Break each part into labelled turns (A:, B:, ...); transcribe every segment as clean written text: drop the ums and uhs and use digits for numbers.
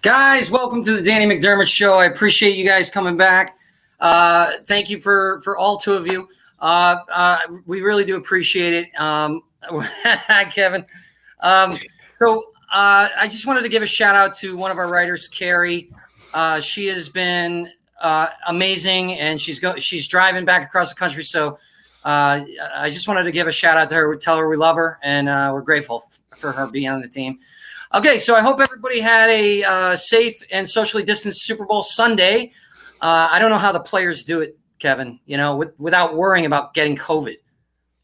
A: Guys, welcome to the Danny McDermott Show. I appreciate you guys coming back. Thank you for all two of you. We really do appreciate it. Hi, Kevin. I just wanted to give a shout out to one of our writers, Carrie. She has been amazing, and she's driving back across the country. So I just wanted to give a shout out to her, tell her we love her, and we're grateful for her being on the team. Okay, so I hope everybody had a safe and socially distanced Super Bowl Sunday. I don't know how the players do it, Kevin, without worrying about getting COVID.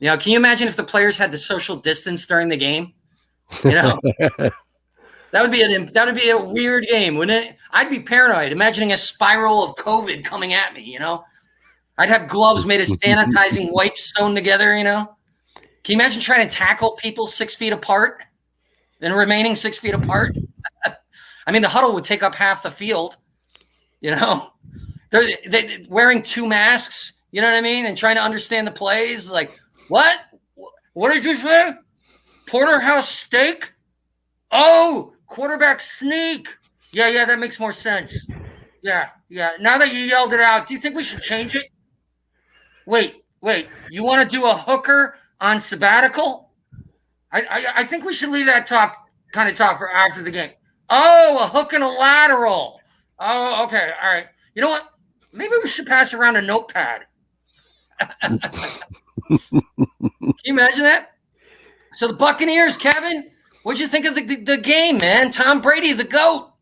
A: Can you imagine if the players had to social distance during the game? That would be a weird game, wouldn't it? I'd be paranoid, imagining a spiral of COVID coming at me, I'd have gloves made of sanitizing wipes sewn together, Can you imagine trying to tackle people 6 feet apart? And remaining 6 feet apart. I mean, the huddle would take up half the field. They're wearing 2 masks. You know what I mean? And trying to understand the plays. Like, what? What did you say? Porterhouse steak? Oh, quarterback sneak. Yeah, that makes more sense. Yeah. Now that you yelled it out, do you think we should change it? Wait. You want to do a hooker on sabbatical? I think we should leave that talk for after the game. Oh, a hook and a lateral. Oh, okay. All right. You know what? Maybe we should pass around a notepad. Can you imagine that? So the Buccaneers, Kevin, what'd you think of the game, man? Tom Brady, the GOAT.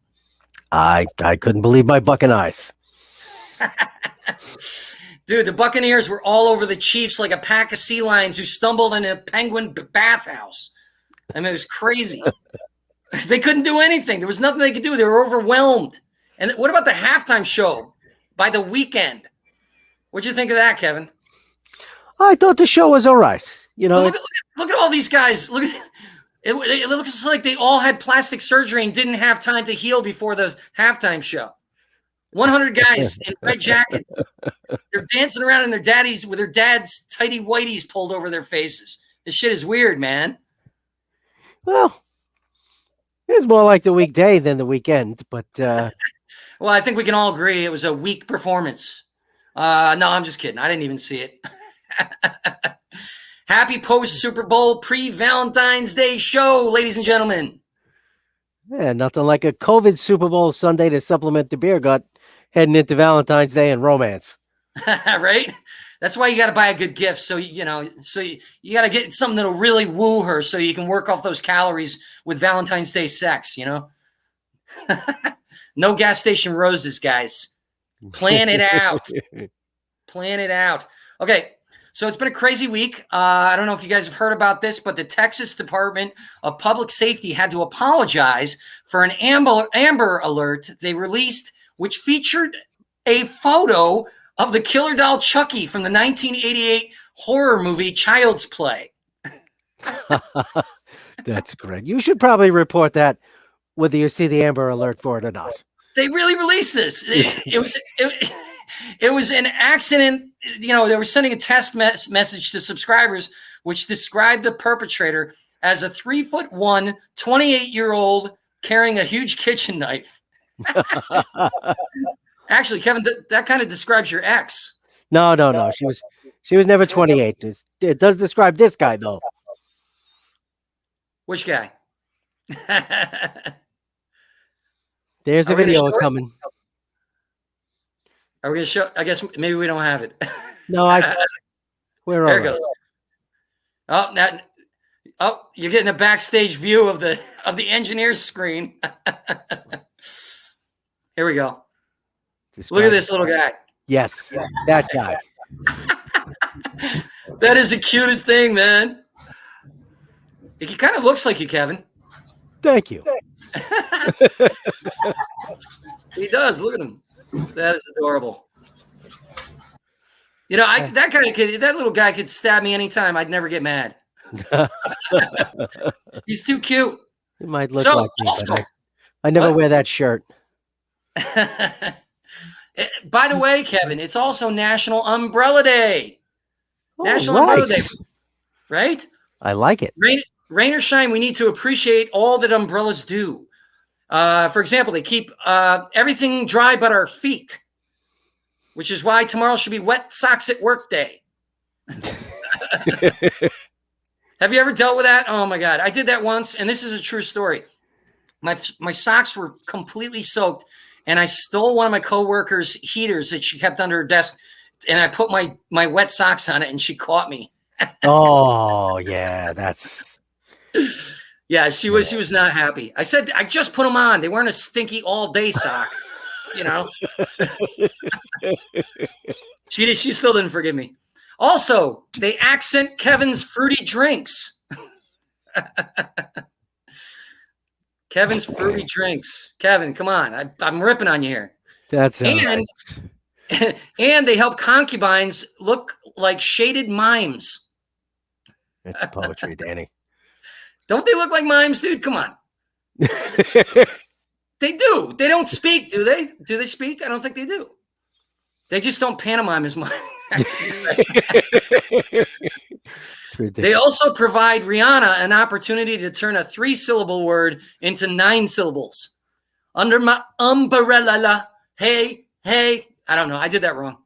B: I couldn't believe my Buckeyes.
A: Dude, the Buccaneers were all over the Chiefs like a pack of sea lions who stumbled in a penguin bathhouse. I mean, it was crazy. They couldn't do anything. There was nothing they could do. They were overwhelmed. And what about the halftime show by The Weeknd? What'd you think of that, Kevin?
B: I thought the show was all right.
A: Look at all these guys. Look at it looks like they all had plastic surgery and didn't have time to heal before the halftime show. 100 guys in red jackets. They're dancing around in their daddies with their dad's tighty whities pulled over their faces. This shit is weird, man.
B: Well, it's more like the weekday than the weekend, but
A: well, I think we can all agree it was a weak performance. No, I'm just kidding. I didn't even see it. Happy post Super Bowl pre-Valentine's Day show, ladies and gentlemen.
B: Yeah, nothing like a COVID Super Bowl Sunday to supplement the beer gut heading into Valentine's Day and romance.
A: Right? That's why you got to buy a good gift. So, you got to get something that'll really woo her so you can work off those calories with Valentine's Day sex, No gas station roses, guys. Plan it out. Plan it out. Okay. So it's been a crazy week. I don't know if you guys have heard about this, but the Texas Department of Public Safety had to apologize for an Amber Alert they released, which featured a photo of the killer doll Chucky from the 1988 horror movie Child's Play.
B: That's great. You should probably report that whether you see the Amber Alert for it or not.
A: They really released this. It was an accident. They were sending a test message to subscribers, which described the perpetrator as a 3'1", 28-year-old carrying a huge kitchen knife. Actually, Kevin, that kind of describes your ex.
B: No. She was never 28. It does describe this guy, though.
A: Which guy?
B: There's a video coming.
A: Are we going to show? I guess maybe we don't have it.
B: No, we're
A: there
B: all
A: it goes. Oh, now, Oh, you're getting a backstage view of the engineer's screen. Here we go. Look at this little guy.
B: Yes, that guy.
A: That is the cutest thing, man. He kind of looks like you, Kevin.
B: Thank you.
A: He does. Look at him. That is adorable. You know, that little guy could stab me anytime. I'd never get mad. He's too cute.
B: He might look like me,
A: also,
B: but I never wear that shirt.
A: By the way, Kevin, it's also National Umbrella Day. National Umbrella Day. Right?
B: I like it.
A: Rain or shine, we need to appreciate all that umbrellas do. For example, they keep everything dry but our feet, which is why tomorrow should be wet socks at work day. Have you ever dealt with that? Oh my God. I did that once, and this is a true story. My socks were completely soaked, and I stole one of my coworkers' heaters that she kept under her desk, and I put my wet socks on it, and she caught me.
B: Oh yeah, that's
A: yeah. She was not happy. I said I just put them on. They weren't a stinky all day sock, you know. She still didn't forgive me. Also, they accent Kevin's fruity drinks. Kevin's fruity drinks. Kevin, come on. I'm ripping on you here.
B: That's
A: and they help concubines look like shaded mimes.
B: It's poetry, Danny.
A: Don't they look like mimes, dude? Come on. They do. They don't speak, do they? Do they speak? I don't think they do. They just don't pantomime as much. They also provide Rihanna an opportunity to turn a 3-syllable word into 9 syllables. Under my umbrella, hey. I don't know. I did that wrong.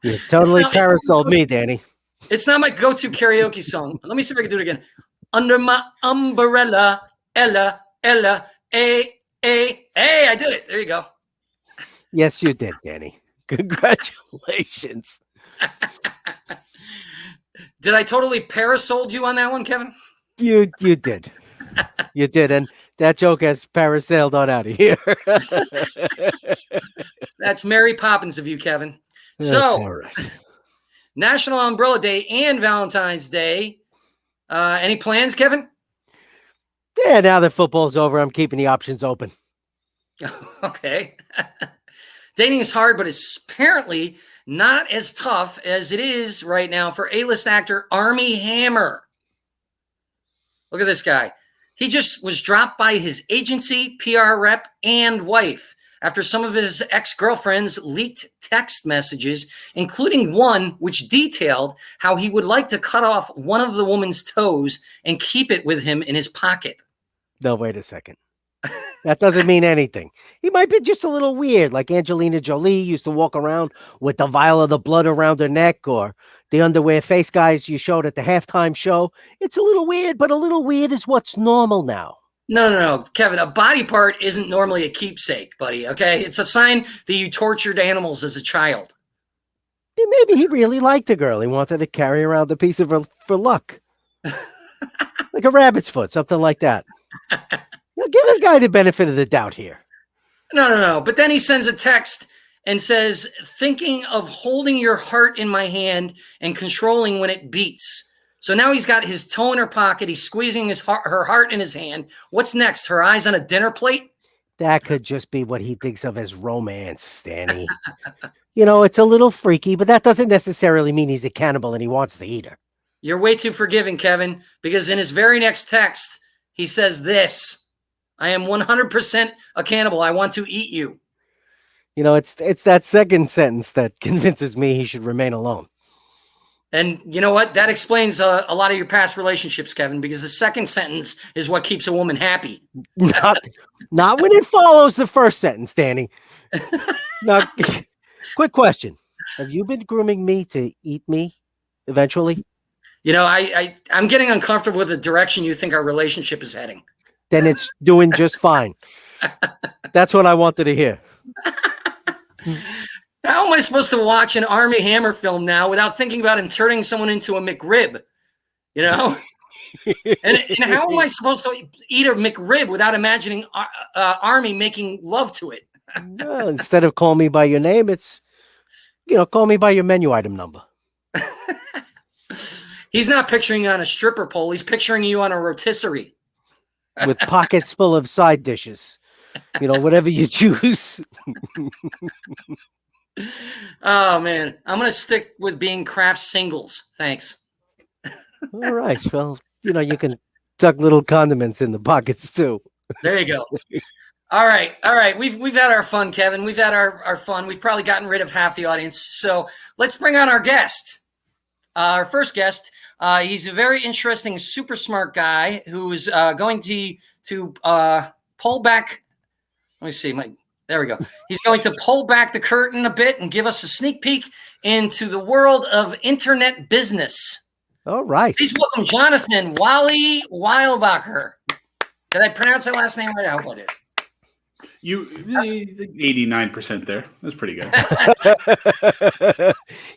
B: You totally parasoled me, Danny.
A: It's not my go-to karaoke song. Let me see if I can do it again. Under my umbrella, Ella, A. I did it. There you go.
B: Yes, you did, Danny. Congratulations.
A: Did I totally parasoled you on that one, Kevin?
B: You did. You did, and that joke has parasailed on out of here.
A: That's Mary Poppins of you, Kevin.
B: That's
A: so,
B: all right.
A: National Umbrella Day and Valentine's Day. Any plans, Kevin?
B: Yeah, now that football's over, I'm keeping the options open.
A: Okay. Dating is hard, but it's apparently not as tough as it is right now for A-list actor Armie Hammer. Look at this guy. He just was dropped by his agency, PR rep, and wife after some of his ex-girlfriends leaked text messages, including one which detailed how he would like to cut off one of the woman's toes and keep it with him in his pocket.
B: No, wait a second. That doesn't mean anything. He might be just a little weird, like Angelina Jolie used to walk around with the vial of the blood around her neck, or the underwear face guys you showed at the halftime show. It's a little weird, but a little weird is what's normal now.
A: No, Kevin, a body part isn't normally a keepsake, buddy, okay? It's a sign that you tortured animals as a child.
B: Yeah, maybe he really liked the girl. He wanted to carry around a piece of her for luck. Like a rabbit's foot, something like that. Now, give this guy the benefit of the doubt here.
A: No. But then he sends a text and says, thinking of holding your heart in my hand and controlling when it beats. So now he's got his toe in her pocket. He's squeezing her heart in his hand. What's next? Her eyes on a dinner plate?
B: That could just be what he thinks of as romance, Danny. You know, it's a little freaky, but that doesn't necessarily mean he's a cannibal and he wants to eat her.
A: You're way too forgiving, Kevin, because in his very next text, he says this: I am 100% a cannibal. I want to eat you.
B: You know, it's that second sentence that convinces me he should remain alone.
A: And you know what? That explains a lot of your past relationships, Kevin, because the second sentence is what keeps a woman happy.
B: Not when it follows the first sentence, Danny. Now, quick question. Have you been grooming me to eat me eventually?
A: You know, I'm getting uncomfortable with the direction you think our relationship is heading.
B: Then it's doing just fine. That's what I wanted to hear.
A: How am I supposed to watch an Armie Hammer film now without thinking about him turning someone into a McRib? You know? And how am I supposed to eat a McRib without imagining Army making love to it?
B: Well, instead of call me by your name, it's, call me by your menu item number.
A: He's not picturing you on a stripper pole. He's picturing you on a rotisserie.
B: With pockets full of side dishes. Whatever you choose.
A: Oh, man. I'm going to stick with being Kraft singles. Thanks.
B: All right. Well, you can tuck little condiments in the pockets too.
A: There you go. All right. We've had our fun, Kevin. We've had our fun. We've probably gotten rid of half the audience. So let's bring on our guest. Our first guest. He's a very interesting, super smart guy who's going to pull back. Let me see. There we go. He's going to pull back the curtain a bit and give us a sneak peek into the world of internet business.
B: All right.
A: Please welcome Jonathan Wally Weilbaecher. Did I pronounce that last name right? I hope I did.
C: You 89% there. That's pretty good.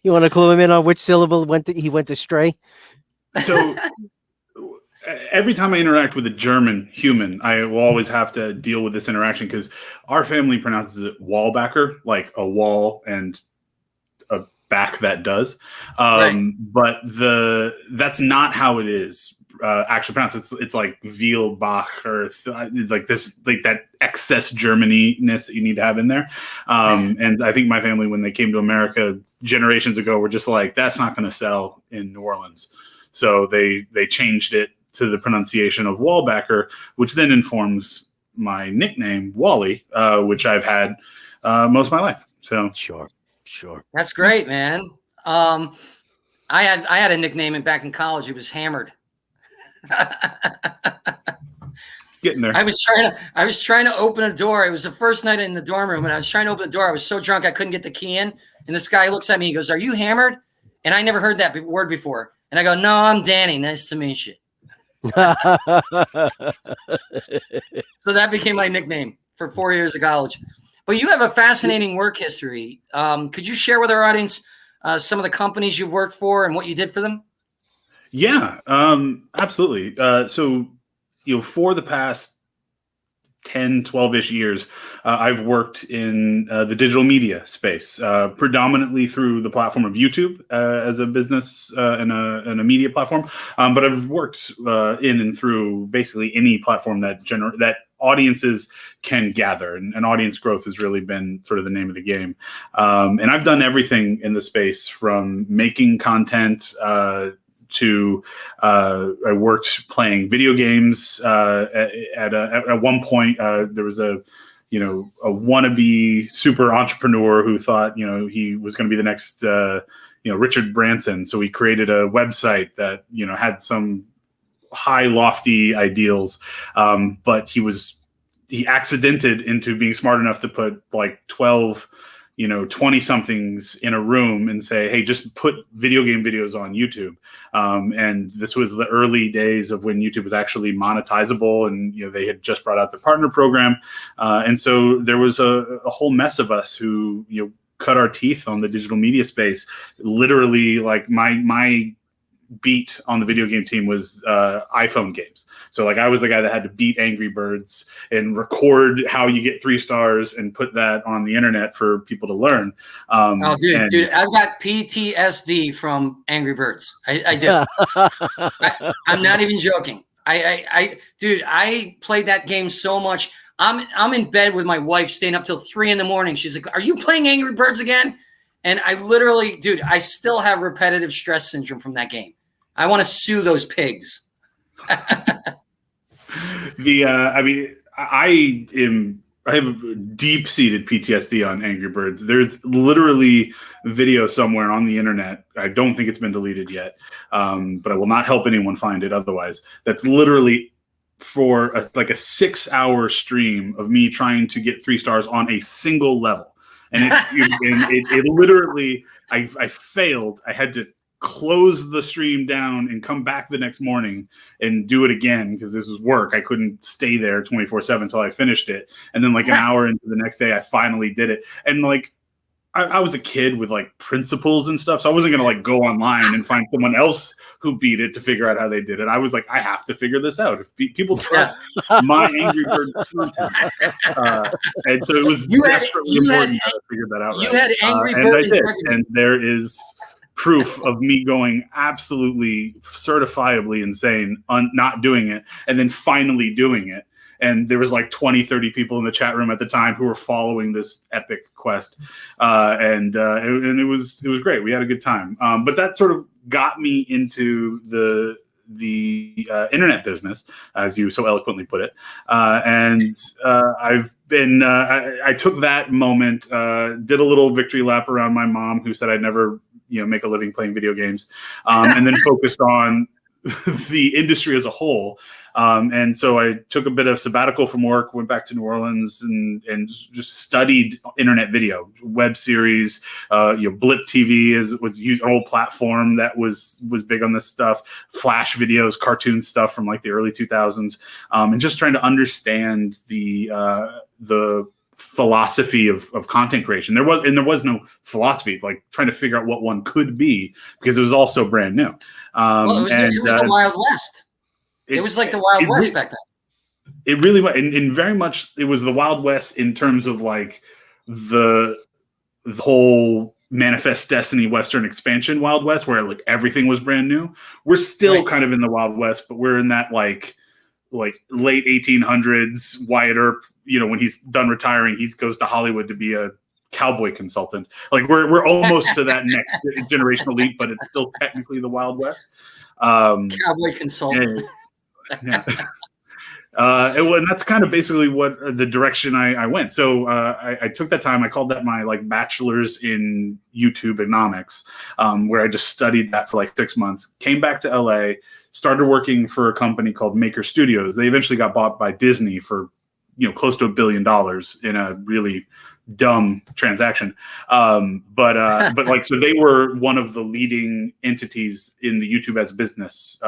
B: You want to clue him in on which syllable he went astray?
C: So every time I interact with a German human, I will always have to deal with this interaction because our family pronounces it Weilbaecher, like a wall and a back that does.
A: Right.
C: But that's not how it is actually pronounced. It's like Weilbaecher, like this, like that excess Germany-ness that you need to have in there. And I think my family, when they came to America generations ago, were just like, that's not going to sell in New Orleans. So they changed it to the pronunciation of Weilbaecher, which then informs my nickname, Wally, which I've had most of my life. So
B: Sure.
A: That's great, man. I had a nickname back in college. It was Hammered.
C: Getting there.
A: I was trying to open a door. It was the first night in the dorm room, and I was trying to open the door. I was so drunk I couldn't get the key in. And this guy looks at me. He goes, "Are you hammered?" And I never heard that word before. And I go, "No, I'm Danny. Nice to meet you." So that became my nickname for 4 years of college. But you have a fascinating work history. Could you share with our audience some of the companies you've worked for and what you did for them?
C: Yeah, absolutely. So, for the past 10, 12-ish years, I've worked in the digital media space, predominantly through the platform of YouTube as a business and a media platform. But I've worked in and through basically any platform that audiences can gather, and audience growth has really been sort of the name of the game. And I've done everything in the space from making content to I worked playing video games at one point. There was a wannabe super entrepreneur who thought he was going to be the next Richard Branson. So he created a website that had some high lofty ideals, but he accidented into being smart enough to put like 12 20 somethings in a room and say, hey, just put video game videos on YouTube. And this was the early days of when YouTube was actually monetizable, and they had just brought out the partner program. And so there was a whole mess of us who cut our teeth on the digital media space. Literally, like my beat on the video game team was iPhone games. So like I was the guy that had to beat Angry Birds and record how you get 3 stars and put that on the internet for people to learn.
A: Dude, I've got PTSD from Angry Birds. I do. I'm not even joking. Dude, I played that game so much. I'm in bed with my wife, staying up till 3 a.m. She's like, "Are you playing Angry Birds again?" And I literally, dude, I still have repetitive stress syndrome from that game. I want to sue those pigs.
C: I have deep-seated PTSD on Angry Birds. There's literally video somewhere on the internet. I don't think it's been deleted yet, but I will not help anyone find it otherwise. That's literally for a 6-hour stream of me trying to get 3 stars on a single level. And it literally, I failed. I had to close the stream down and come back the next morning and do it again because this was work. I couldn't stay there 24/7 until I finished it. And then an hour into the next day, I finally did it. And I was a kid with like principles and stuff, so I wasn't gonna like go online and find someone else who beat it to figure out how they did it. I was like, I have to figure this out. If people trust my Angry Birds content, and so it was desperately important to figure that out.
A: You had Angry
C: Birds,
A: and
C: I did, and there is proof of me going absolutely certifiably insane on not doing it, and then finally doing it. And there was like 20, 30 people in the chat room at the time who were following this epic quest. And it was great. We had a good time. But that sort of got me into the internet business, as you so eloquently put it. And I've been, I took that moment, did a little victory lap around my mom, who said I'd never, make a living playing video games, and then focused on the industry as a whole. And so I took a bit of sabbatical from work, went back to New Orleans, and just studied internet video, web series. Blip TV was an old platform that was big on this stuff. Flash videos, cartoon stuff from like the early 2000s, and just trying to understand the philosophy of content creation. There was no philosophy, like trying to figure out what one could be, because it was all so brand new.
A: It was the Wild West. It was like the Wild West back then.
C: It really was, and very much it was the Wild West in terms of like the whole Manifest Destiny Western expansion Wild West, where like everything was brand new. We're still kind of in the Wild West, but we're in that like late 1800s Wyatt Earp. When he's done retiring, he goes to Hollywood to be a cowboy consultant. Like we're almost to that next generational leap, but it's still technically the Wild West.
A: Cowboy consultant.
C: Yeah. And that's kind of basically what the direction I went. So I took that time. I called that my like bachelor's in YouTube economics, where I just studied that for like 6 months. Came back to LA, started working for a company called Maker Studios. They eventually got bought by Disney for close to $1 billion in a really dumb transaction. But like, so they were one of the leading entities in the YouTube as a business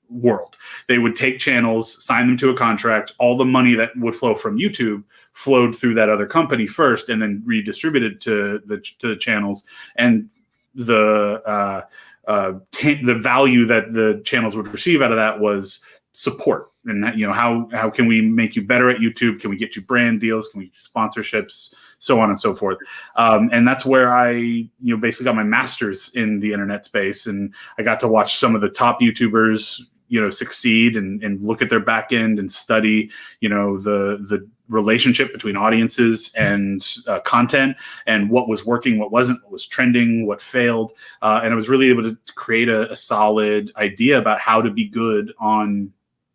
C: world. They would take channels, sign them to a contract. All the money that would flow from YouTube flowed through that other company first, and then redistributed to the channels. And the value that the channels would receive out of that was support. And that, how can we make you better at YouTube? Can we get you brand deals? Can we get sponsorships? So on and so forth. And that's where I, basically got my master's in the internet space. And I got to watch some of the top YouTubers, succeed and look at their back end and study, the relationship between audiences and content, and what was working, what wasn't, what was trending, what failed. And I was really able to create a solid idea about how to be good on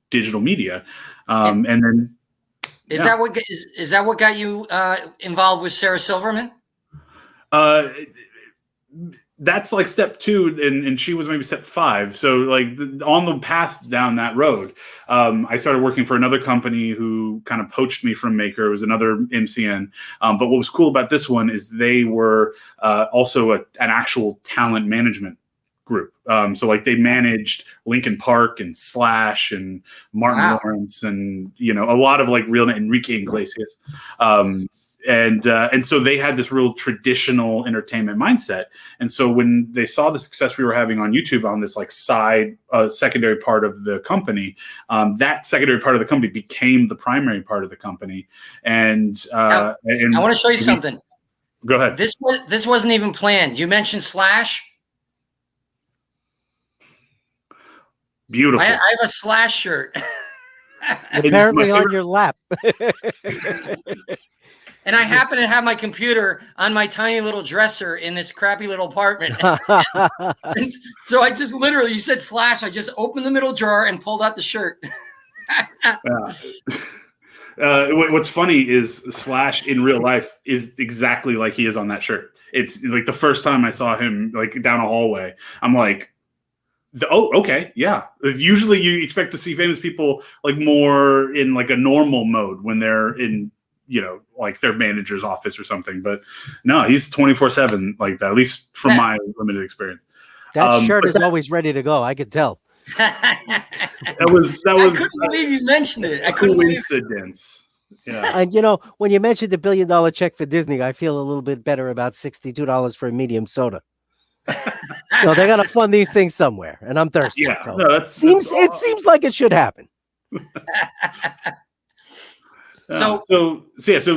C: digital media. And then
A: is that what got you involved with Sarah Silverman?
C: That's like step 2, and she was maybe step 5. So like on the path down that road, I started working for another company who kind of poached me from Maker. It was another MCN. But what was cool about this one is they were also an actual talent management group. So like they managed Linkin Park and Slash and Martin Lawrence and a lot of like real Enrique Iglesias. And so they had this real traditional entertainment mindset. And so when they saw the success we were having on YouTube on this like side secondary part of the company, that secondary part of the company became the primary part of the company. And I
A: want to show you something.
C: Go ahead.
A: This wasn't even planned. You mentioned Slash.
C: Beautiful.
A: I have a Slash shirt.
B: Apparently on your lap.
A: And I happen to have my computer on my tiny little dresser in this crappy little apartment. So I just literally, you said Slash, I just opened the middle drawer and pulled out the shirt.
C: What's funny is Slash in real life is exactly like he is on that shirt. It's like the first time I saw him like down a hallway, I'm like, okay, yeah. Usually you expect to see famous people like more in like a normal mode when they're in, like their manager's office or something. But no, he's 24/7 like that, at least from my limited experience.
B: That shirt is always ready to go. I could tell.
C: That was.
A: I couldn't believe you mentioned it. I couldn't
C: coincidence. Yeah.
B: And when you mentioned the $1 billion check for Disney, I feel a little bit better about $62 for a medium soda. They got to fund these things somewhere, and I'm thirsty.
C: Yeah.
B: So
C: No,
B: it seems like it should happen.
C: So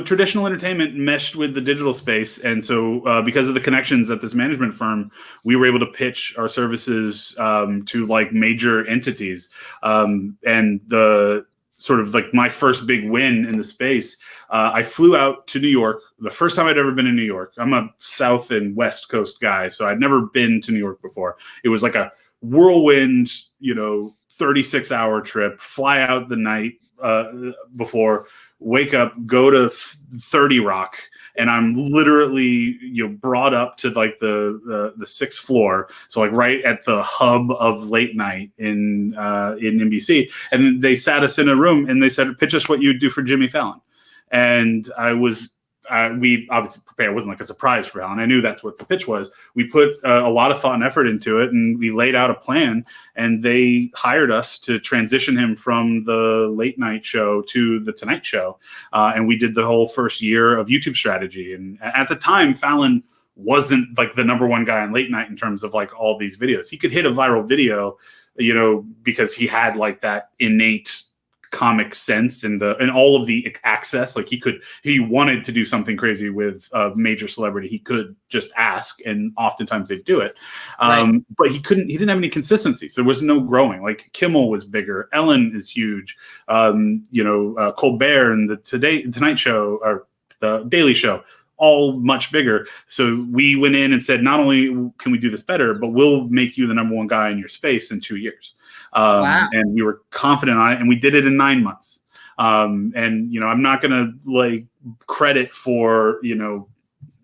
C: traditional entertainment meshed with the digital space, and so because of the connections at this management firm, we were able to pitch our services to like major entities, and the sort of like my first big win in the space. I flew out to New York, the first time I'd ever been in New York. I'm a South and West Coast guy, so I'd never been to New York before. It was like a whirlwind, 36-hour trip, fly out the night before, wake up, go to 30 Rock, and I'm literally brought up to like the sixth floor, so like right at the hub of late night in NBC. And they sat us in a room and they said, pitch us what you'd do for Jimmy Fallon. And we obviously prepared. It wasn't like a surprise for Fallon. I knew that's what the pitch was. We put a lot of thought and effort into it, and we laid out a plan, and they hired us to transition him from the late night show to the Tonight Show. And we did the whole first year of YouTube strategy. And at the time, Fallon wasn't like the number one guy on late night in terms of like all these videos. He could hit a viral video, because he had like that innate comic sense and all of the access. Like he wanted to do something crazy with a major celebrity, he could just ask, and oftentimes they'd do it. Right. But he didn't have any consistency, so there was no growing. Like Kimmel was bigger, Ellen is huge, Colbert and the Tonight Show or the Daily Show, all much bigger. So we went in and said, not only can we do this better, but we'll make you the number one guy in your space in 2 years. Wow. And we were confident on it, and we did it in 9 months. And I'm not going to like credit for,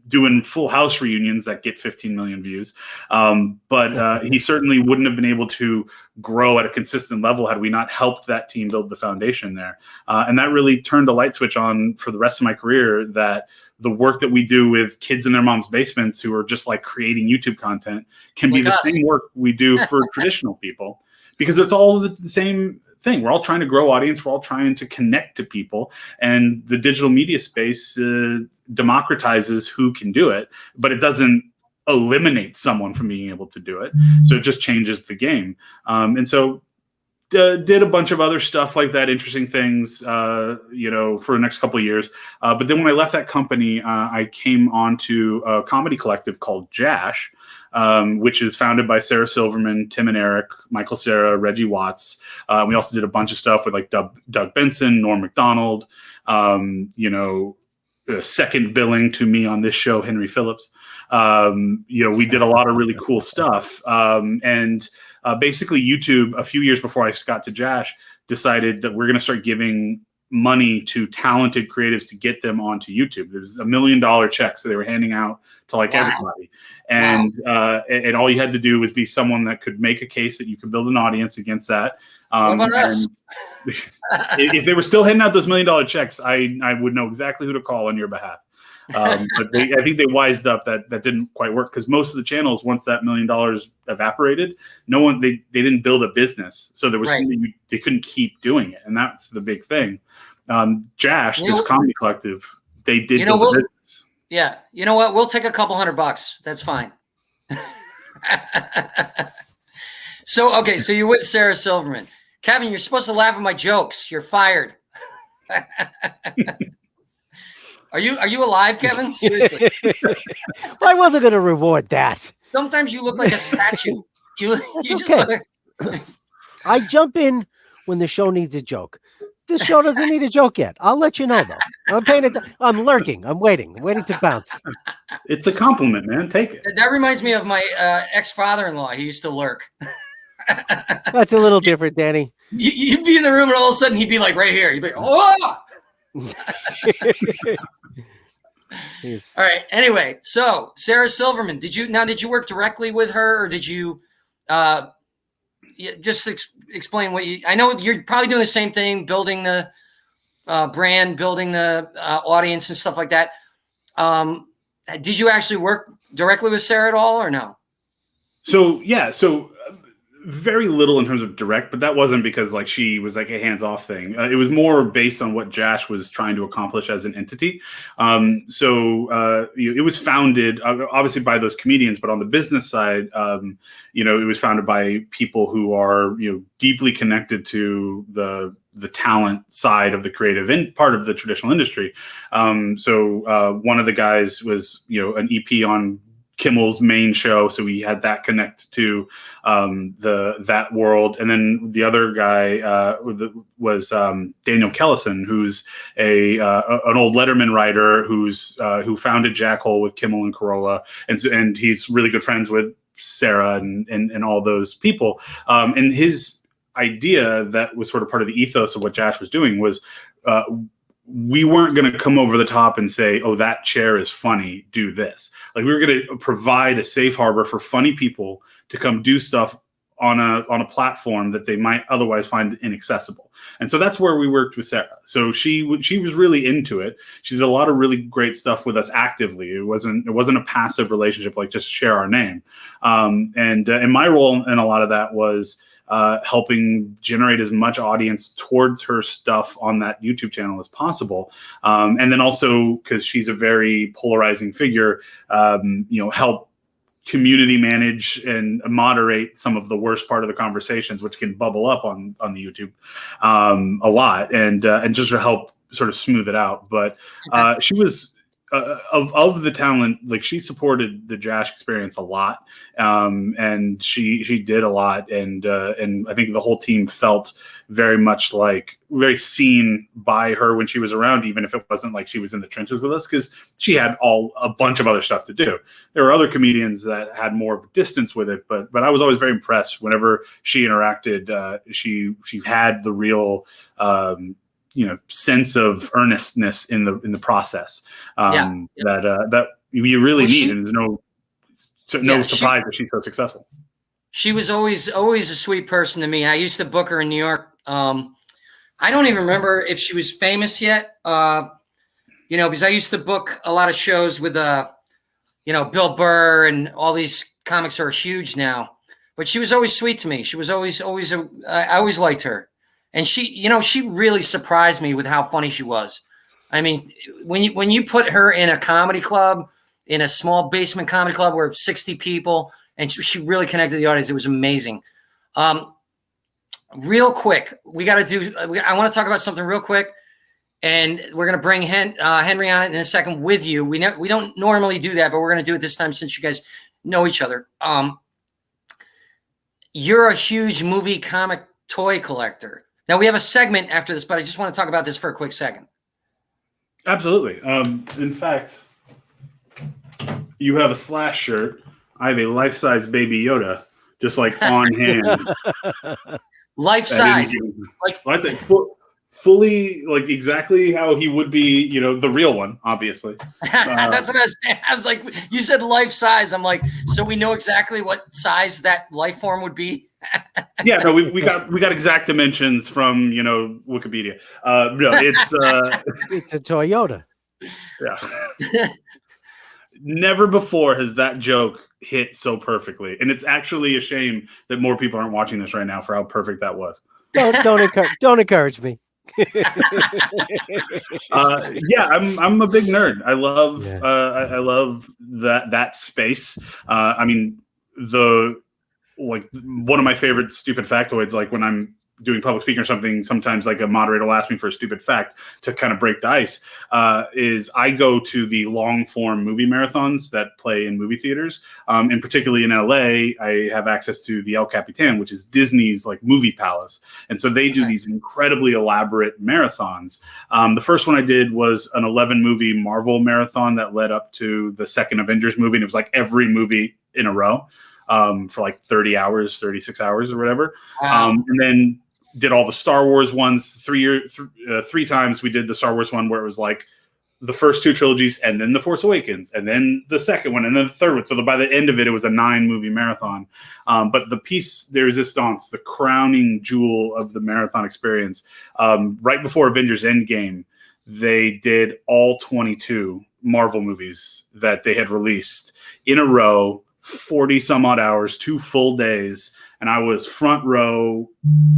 C: doing Full House reunions that get 15 million views. But he certainly wouldn't have been able to grow at a consistent level had we not helped that team build the foundation there. And that really turned a light switch on for the rest of my career, that the work that we do with kids in their mom's basements who are just like creating YouTube content can be the same work we do for traditional people, because it's all the same thing. We're all trying to grow audience. We're all trying to connect to people, and the digital media space democratizes who can do it, but it doesn't eliminate someone from being able to do it. So it just changes the game. And so did a bunch of other stuff like that, interesting things, for the next couple of years. But then when I left that company, I came onto a comedy collective called JASH, which is founded by Sarah Silverman, Tim and Eric, Michael Cera, Reggie Watts. We also did a bunch of stuff with like Doug Benson, Norm Macdonald, second billing to me on this show, Henry Phillips. We did a lot of really cool stuff. And basically YouTube, a few years before I got to JASH, decided that we're going to start giving money to talented creatives to get them onto YouTube. There's $1 million checks that they were handing out to like everybody. And and all you had to do was be someone that could make a case that you could build an audience against that.
A: What about us?
C: If they were still handing out those $1 million checks, I would know exactly who to call on your behalf. But I think they wised up that didn't quite work, because most of the channels, once that $1 million evaporated, they didn't build a business, so there was they couldn't keep doing it, and that's the big thing. JASH, this comedy collective, they did build a business.
A: Yeah, you know what? We'll take a couple $100. That's fine. So you're with Sarah Silverman. Kevin, you're supposed to laugh at my jokes. You're fired. Are you alive, Kevin? Seriously.
B: Well, I wasn't going to reward that.
A: Sometimes you look like a statue. You just
B: okay. I jump in when the show needs a joke. This show doesn't need a joke yet. I'll let you know, though. I'm lurking. I'm waiting to bounce.
C: It's a compliment, man. Take it.
A: That reminds me of my ex-father-in-law. He used to lurk.
B: That's a little different, Danny.
A: You'd be in the room, and all of a sudden he'd be like right here. He'd be like, oh! All right. Anyway, so Sarah Silverman, did you work directly with her, or did you just explain what you? I know you're probably doing the same thing, building the brand, building the audience and stuff like that. Did you actually work directly with Sarah at all, or no?
C: So yeah, very little in terms of direct, but that wasn't because like she was like a hands-off thing. It was more based on what JASH was trying to accomplish as an entity. It was founded obviously by those comedians, but on the business side, it was founded by people who are deeply connected to the talent side of the creative part of the traditional industry. One of the guys was an EP on Kimmel's main show, so we had that connect to that world. And then the other guy was Daniel Kellison, who's an old Letterman writer who founded Jackhole with Kimmel and Carolla, and he's really good friends with Sarah and all those people. And his idea that was sort of part of the ethos of what JASH was doing was we weren't going to come over the top and say, oh, that chair is funny, do this. Like, we were going to provide a safe harbor for funny people to come do stuff on a platform that they might otherwise find inaccessible. And so that's where we worked with Sarah. So she was really into it. She did a lot of really great stuff with us actively. It wasn't a passive relationship, like just share our name. And my role in a lot of that was helping generate as much audience towards her stuff on that YouTube channel as possible. And then also, because she's a very polarizing figure, help community manage and moderate some of the worst part of the conversations, which can bubble up on the YouTube a lot, and just to help sort of smooth it out. But she was of the talent, like, she supported the JASH experience a lot, and she did a lot, and I think the whole team felt very much like very seen by her when she was around, even if it wasn't like she was in the trenches with us, because she had a bunch of other stuff to do. There were other comedians that had more of a distance with it, but I was always very impressed whenever she interacted. She had the real sense of earnestness in the process that you really need, and there's no surprise that she's so successful.
A: She was always a sweet person to me. I used to book her in New York. I don't even remember if she was famous yet, because I used to book a lot of shows with Bill Burr and all these comics are huge now. But she was always sweet to me. She was always I always liked her. And she really surprised me with how funny she was. I mean, when you put her in a comedy club, in a small basement comedy club where 60 people, and she really connected the audience, it was amazing. Real quick, I want to talk about something real quick, and we're going to bring Henry on it in a second with you. We don't normally do that, but we're going to do it this time since you guys know each other. You're a huge movie comic toy collector. Now, we have a segment after this, but I just want to talk about this for a quick second.
C: Absolutely. In fact, you have a Slash shirt. I have a life-size Baby Yoda, just like on hand.
A: Life-size.
C: I'd say fully, like exactly how he would be, the real one, obviously.
A: That's what I was saying. I was like, you said life-size. I'm like, so we know exactly what size that life form would be?
C: Yeah, no, we got exact dimensions from Wikipedia. No, it's
B: a Toyota.
C: Yeah. Never before has that joke hit so perfectly, and it's actually a shame that more people aren't watching this right now for how perfect that was.
B: Don't encourage me.
C: I'm a big nerd. I love that space. I mean, one of my favorite stupid factoids, like when I'm doing public speaking or something, sometimes like a moderator will ask me for a stupid fact to kind of break the ice, is I go to the long form movie marathons that play in movie theaters. And particularly in LA, I have access to the El Capitan, which is Disney's like movie palace. And so they do these incredibly elaborate marathons. The first one I did was an 11 movie Marvel marathon that led up to the second Avengers movie. And it was like every movie in a row. For like 30 hours, 36 hours or whatever.
A: Wow.
C: And then did all the Star Wars ones. 3 times we did the Star Wars one where it was like the first 2 trilogies and then The Force Awakens and then the second one and then the third one. So by the end of it, it was a 9 movie marathon. But the piece de resistance, the crowning jewel of the marathon experience, right before Avengers Endgame, they did all 22 Marvel movies that they had released in a row, 40 some odd hours, 2 full days. and I was front row,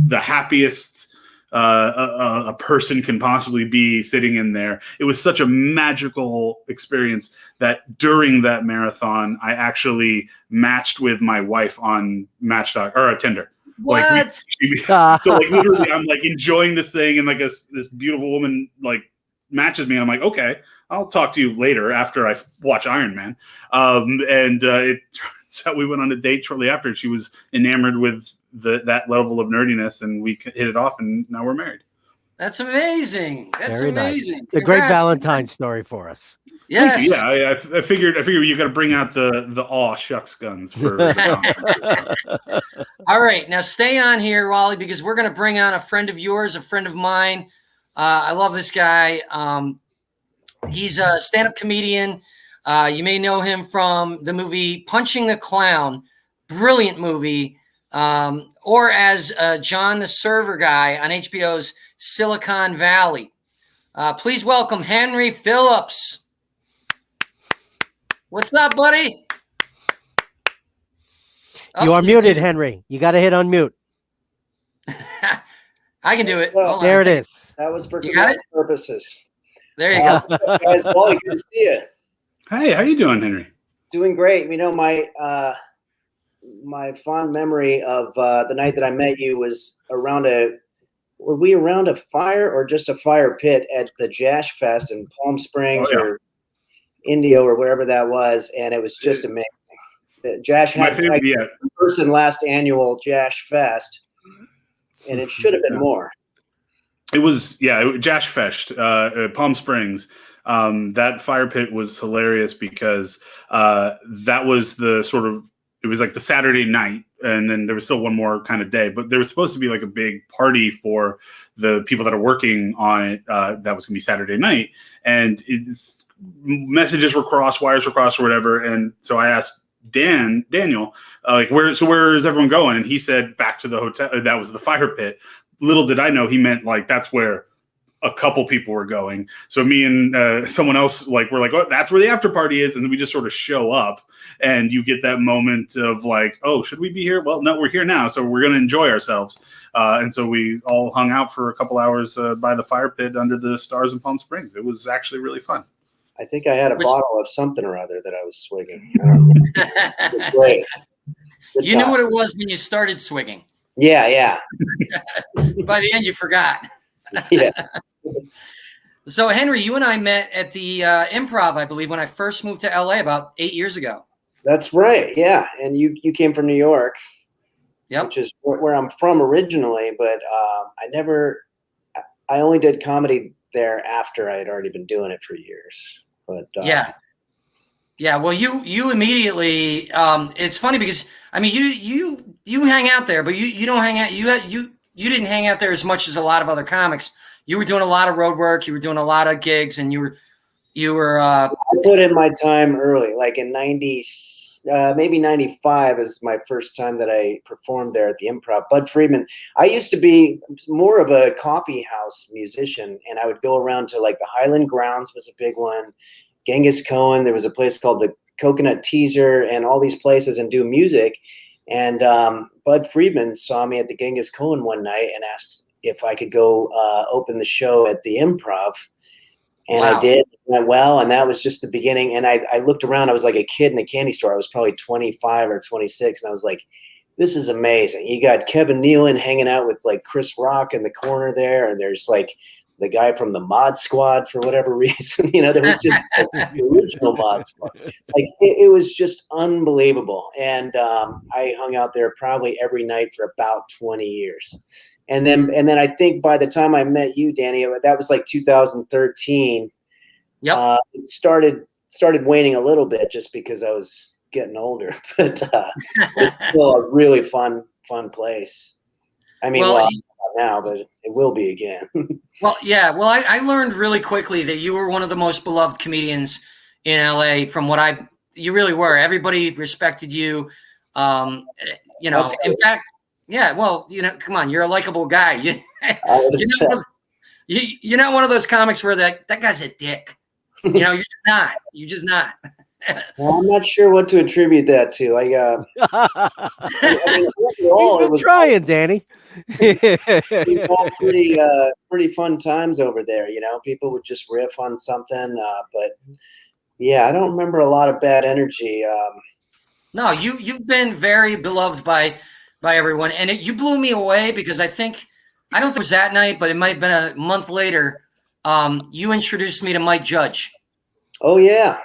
C: the happiest a person can possibly be sitting in there. It was such a magical experience that during that marathon, I actually matched with my wife on Matchdoc or Tinder.
A: What?
C: So like literally, I'm like enjoying this thing, and like this beautiful woman like matches me. And I'm like, okay, I'll talk to you later after I watch Iron Man. And it turns out we went on a date shortly after. She was enamored with that level of nerdiness, and we hit it off, and now we're married.
A: That's amazing. That's
B: Very
A: amazing.
B: Nice. It's a great Valentine's story for us.
A: Yes.
C: Yeah, I figured you got to bring out the aw shucks guns for.
A: All right, now stay on here, Wally, because we're going to bring on a friend of yours, a friend of mine. I love this guy. He's a stand-up comedian. You may know him from the movie Punching the Clown, brilliant movie, or as John the Server Guy on HBO's Silicon Valley. Please welcome Henry Phillips. What's up, buddy?
B: You are muted, Henry. You got to hit unmute.
A: I can do it.
D: Well,
B: there it is.
D: That was for purposes.
A: There you go.
D: Guys, Wally, good to see you.
C: Hey, how you doing, Henry?
D: Doing great. You know, my fond memory of the night that I met you was were we around a fire or just a fire pit at the JASH Fest in Palm Springs or Indio or wherever that was, and it was just amazing. JASH had the first and last annual JASH Fest, and it should have been more.
C: It was, JASH Fest, Palm Springs. That fire pit was hilarious because that was it was like the Saturday night, and then there was still one more kind of day, but there was supposed to be like a big party for the people that are working on it. That was going to be Saturday night, and messages were crossed, wires were crossed or whatever. And so I asked Daniel, where is everyone going? And he said back to the hotel. That was the fire pit. Little did I know he meant like that's where a couple people were going. So me and someone else we're like, oh, that's where the after party is, and then we just sort of show up, and you get that moment of like, oh, should we be here? Well, no, we're here now, so we're going to enjoy ourselves. And so we all hung out for a couple hours by the fire pit under the stars in Palm Springs. It was actually really fun.
D: I think I had a bottle of something or other that I was swigging. I don't know. It was great.
A: You knew what it was when you started swigging.
D: Yeah.
A: By the end, you forgot.
D: Yeah.
A: So, Henry, you and I met at the Improv, I believe, when I first moved to LA about 8 years ago.
D: That's right. Yeah. And you came from New York, which is where I'm from originally, but I only did comedy there after I had already been doing it for years. But
A: yeah. Well, you immediately. It's funny because I mean you hang out there, but you don't hang out. You didn't hang out there as much as a lot of other comics. You were doing a lot of road work. You were doing a lot of gigs, and you were. I
D: put in my time early, like in maybe 95 is my first time that I performed there at the Improv. Bud Friedman. I used to be more of a coffee house musician, and I would go around to like the Highland Grounds was a big one. Genghis Cohen. There was a place called the Coconut Teaser, and all these places, and do music. And Bud Friedman saw me at the Genghis Cohen one night and asked if I could go open the show at the Improv. And I did. It went well, and that was just the beginning. And I looked around. I was like a kid in a candy store. I was probably 25 or 26, and I was like, this is amazing. You got Kevin Nealon hanging out with like Chris Rock in the corner there, and there's like the guy from the Mod Squad for whatever reason. There was just the original Mod Squad. Like it was just unbelievable. And I hung out there probably every night for about 20 years. And then I think by the time I met you, Danny, that was like 2013.
A: Yep.
D: It started waning a little bit just because I was getting older, but it's still a really fun place. I mean, not now, but it will be again.
A: Well, yeah. Well, I learned really quickly that you were one of the most beloved comedians in LA. From what you really were. Everybody respected you. In fact. Yeah, well, come on, you're a likable guy. You're not one of those comics where that guy's a dick. You're just not.
D: Well, I'm not sure what to attribute that to. I mean, overall,
B: He's been trying, Danny.
D: it was all pretty fun times over there. You know, people would just riff on something, but yeah, I don't remember a lot of bad energy.
A: No, you've been very beloved by everyone, and you blew me away because I don't think it was that night, but it might have been a month later. You introduced me to Mike Judge.
D: Oh yeah,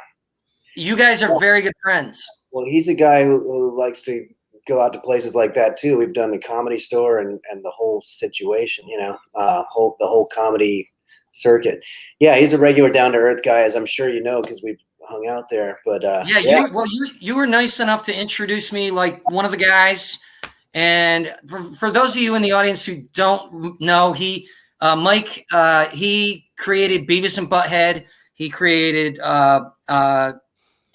A: you guys are very good friends.
D: Well, he's a guy who likes to go out to places like that too. We've done the Comedy Store and the whole situation, you know, the whole comedy circuit. Yeah, he's a regular down to earth guy, as I'm sure you know, because we've hung out there. But
A: you were nice enough to introduce me like one of the guys. And for those of you in the audience who don't know, Mike, he created Beavis and Butthead. He created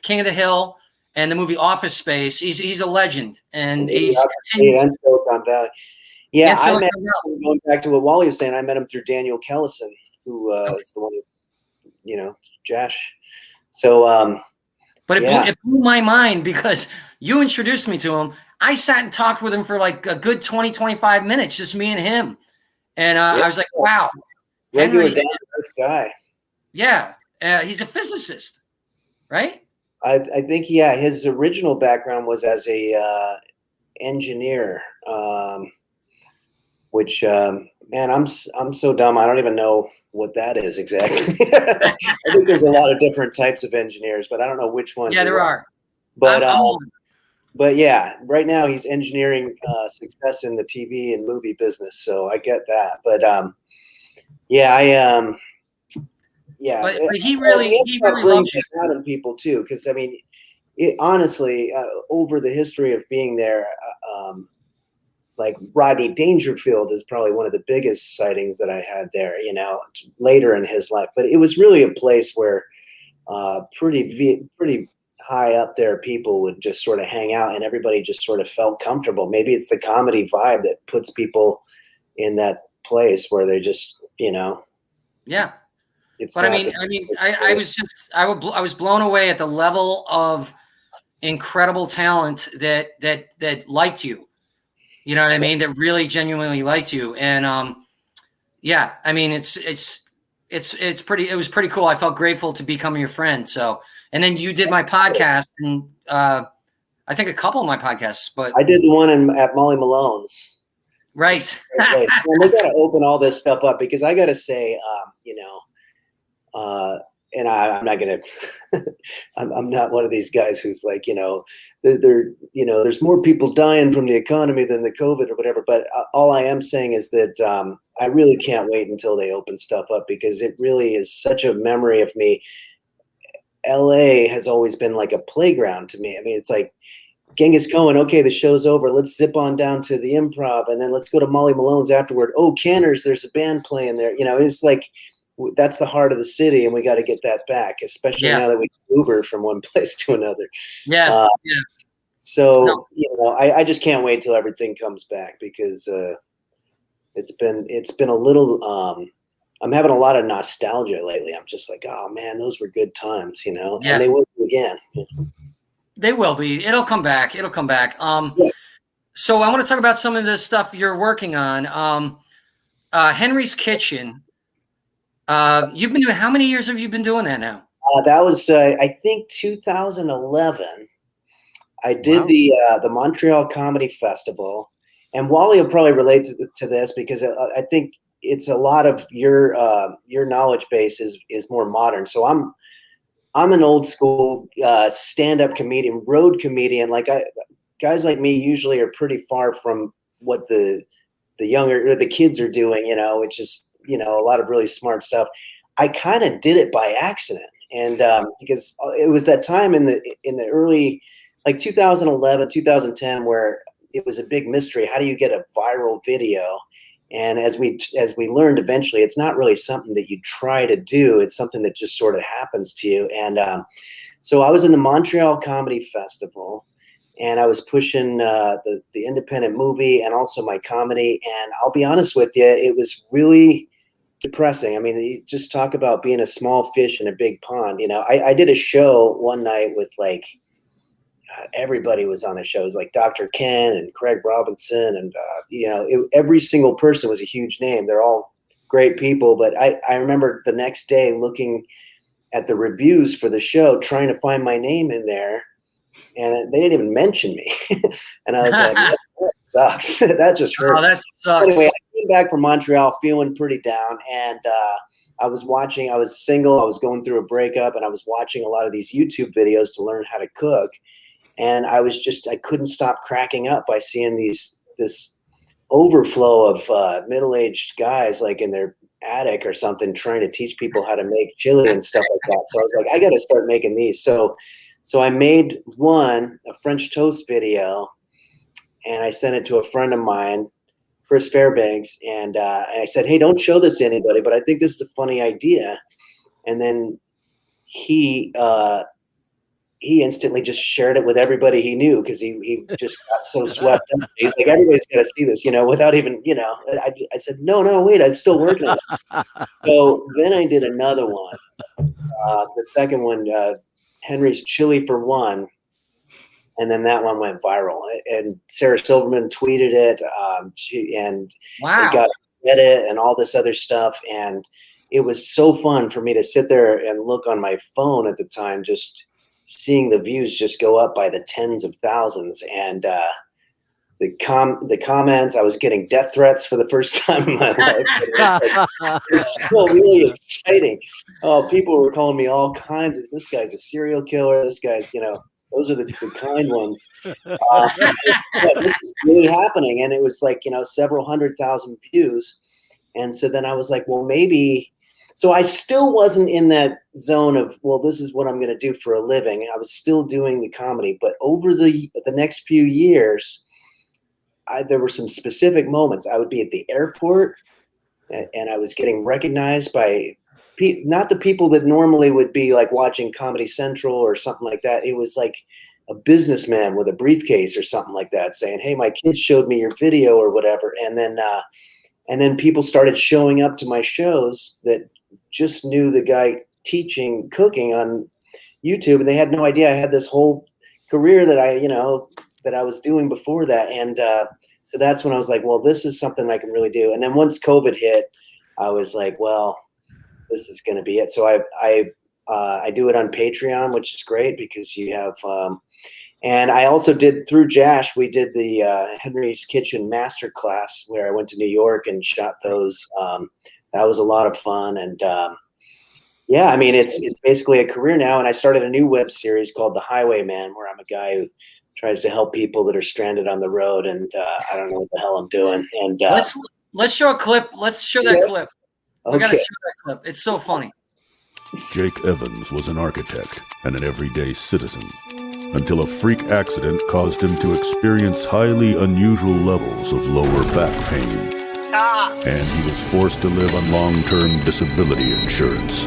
A: King of the Hill and the movie Office Space. He's a legend, and he's
D: and Silicon Valley. Yeah, I met him, going back to what Wally was saying. I met him through Daniel Kellison, who is the one who, you know, JASH. So,
A: but it blew my mind because you introduced me to him. I sat and talked with him for like a good 20, 25 minutes, just me and him. And I was like, wow.
D: Regular down-to-earth guy.
A: Yeah. He's a physicist, right?
D: I think, yeah, his original background was as a engineer, which, man, I'm so dumb. I don't even know what that is exactly. I think there's a lot of different types of engineers, but I don't know which one.
A: Yeah, there are.
D: But yeah, right now he's engineering success in the TV and movie business, so I get that. But yeah,
A: but he really loves you.
D: Out in people too, because I mean, honestly, over the history of being there, like Rodney Dangerfield is probably one of the biggest sightings that I had there. You know, later in his life, but it was really a place where pretty high up there people would just sort of hang out, and everybody just sort of felt comfortable. Maybe it's the comedy vibe that puts people in that place where they just, you know.
A: Yeah. But I was blown away at the level of incredible talent that liked you. You know what I mean? That really genuinely liked you. And yeah, I mean, it was pretty cool. I felt grateful to become your friend. So, and then you did my podcast, and I think a couple of my podcasts, but
D: I did the one at Molly Malone's.
A: Right.
D: And they got to open all this stuff up, because I got to say, you know, and I'm not gonna, I'm not one of these guys who's like, you know, you know, there's more people dying from the economy than the COVID or whatever. But all I am saying is that I really can't wait until they open stuff up, because it really is such a memory of me. LA has always been like a playground to me. I mean, it's like Genghis Cohen. Okay, the show's over. Let's zip on down to the Improv, and then let's go to Molly Malone's afterward. Oh, Canner's, there's a band playing there. You know, it's like, that's the heart of the city, and we got to get that back, especially now that we Uber from one place to another.
A: Yeah.
D: So, you know, I just can't wait till everything comes back, because it's been a little, I'm having a lot of nostalgia lately. I'm just like, oh man, those were good times, you know, and they will be again.
A: They will be. It'll come back. So I want to talk about some of the stuff you're working on. Henry's Kitchen. You've been doing, how many years have you been doing that now?
D: That was, I think, 2011. I did the Montreal Comedy Festival, and Wally will probably relate to this, because I think it's a lot of your knowledge base is more modern. So I'm an old school stand-up comedian, road comedian. Like guys like me usually are pretty far from what the younger, or the kids are doing, you know, which is, you know, a lot of really smart stuff. I kind of did it by accident, and because it was that time in the early, like 2011, 2010, where it was a big mystery. How do you get a viral video? And as we learned eventually, it's not really something that you try to do. It's something that just sort of happens to you. And so I was in the Montreal Comedy Festival, and I was pushing the independent movie and also my comedy. And I'll be honest with you, it was really depressing. I mean, you just talk about being a small fish in a big pond. You know, I did a show one night with like everybody was on the show. It was like Dr. Ken and Craig Robinson, and you know, every single person was a huge name. They're all great people, but I remember the next day looking at the reviews for the show, trying to find my name in there, and they didn't even mention me. And I was like, that sucks. That just hurts.
A: Oh, that sucks.
D: Anyway, I came back from Montreal feeling pretty down, and I was single, I was going through a breakup, and I was watching a lot of these YouTube videos to learn how to cook. And I couldn't stop cracking up by seeing this overflow of middle-aged guys like in their attic or something trying to teach people how to make chili and stuff like that. So I was like, I got to start making these. So I made a French toast video, and I sent it to a friend of mine, Chris Fairbanks, and I said, hey, don't show this to anybody, but I think this is a funny idea. And then he instantly just shared it with everybody he knew, because he just got so swept up. He's like, everybody's got to see this, you know, without even, you know, I said, no, wait, I'm still working on it. So then I did another one. The second one, Henry's Chili for One. And then that one went viral. And Sarah Silverman tweeted it.
A: Wow.
D: It got edit and all this other stuff. And it was so fun for me to sit there and look on my phone at the time, just seeing the views just go up by the tens of thousands, and the comments. I was getting death threats for the first time in my life. It was so really exciting. Oh, people were calling me all kinds of, this guy's a serial killer. This guy's, you know, those are the kind ones. But this is really happening, and it was like, you know, several 100,000 views. And so then I was like, well, maybe. So I still wasn't in that zone of, well, this is what I'm going to do for a living. I was still doing the comedy, but over the next few years, there were some specific moments. I would be at the airport, and I was getting recognized by not the people that normally would be like watching Comedy Central or something like that. It was like a businessman with a briefcase or something like that saying, hey, my kids showed me your video or whatever. And then people started showing up to my shows that just knew the guy teaching cooking on YouTube, and they had no idea I had this whole career that I was doing before that. And so that's when I was like, well, this is something I can really do. And then once COVID hit, I was like, well, this is going to be it. So I do it on Patreon, which is great because you have, and I also did through JASH, we did the Henry's Kitchen Masterclass where I went to New York and shot those. That was a lot of fun. And yeah, I mean, it's basically a career now. And I started a new web series called The Highwayman, where I'm a guy who tries to help people that are stranded on the road. And I don't know what the hell I'm doing. And
A: let's show a clip. Let's show that clip. We got to show that clip. It's so funny.
E: Jake Evans was an architect and an everyday citizen until a freak accident caused him to experience highly unusual levels of lower back pain. And he was forced to live on long-term disability insurance.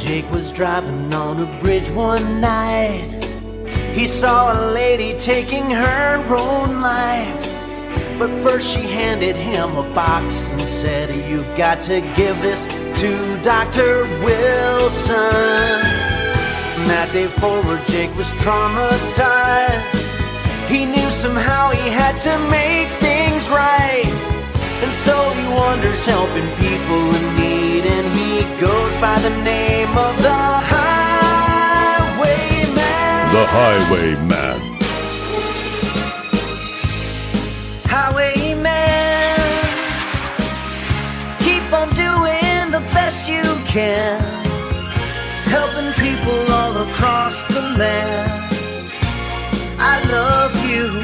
F: Jake was driving on a bridge one night. He saw a lady taking her own life. But first she handed him a box and said, you've got to give this to Dr. Wilson. That day forward, Jake was traumatized. He knew somehow he had to make things right. And so he wanders helping people in need, and he goes by the name of the Highwayman.
E: The Highwayman.
F: Highwayman, keep on doing the best you can, helping people all across the land. I love you,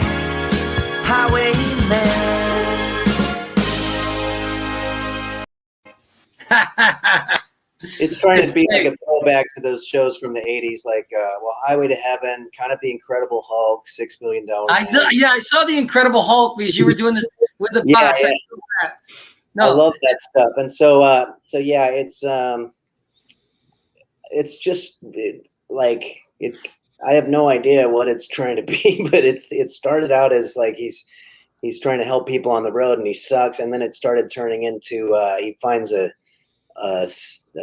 F: Highwayman.
D: It's trying to be like a throwback to those shows from the 80s, like Highway to Heaven, kind of The Incredible Hulk, $6 million.
A: I saw The Incredible Hulk because you were doing this with the box.
D: Yeah. I love that stuff. And so yeah, it's just like it. I have no idea what it's trying to be, but it started out as like he's trying to help people on the road and he sucks, and then it started turning into he finds a a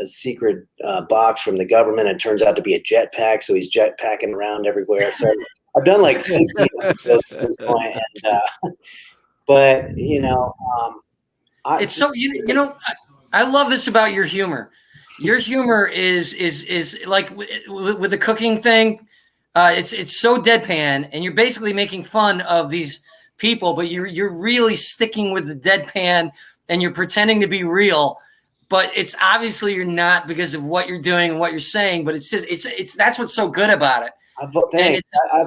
D: secret box from the government. It turns out to be a jetpack, so he's jetpacking around everywhere. So I've done like 60 episodes at this point, and but
A: it's so I love this about your humor. Your humor is like with the cooking thing. It's so deadpan, and you're basically making fun of these people, but you're really sticking with the deadpan, and you're pretending to be real. But it's obviously you're not because of what you're doing and what you're saying. But it's just it's that's what's so good about it.
D: I've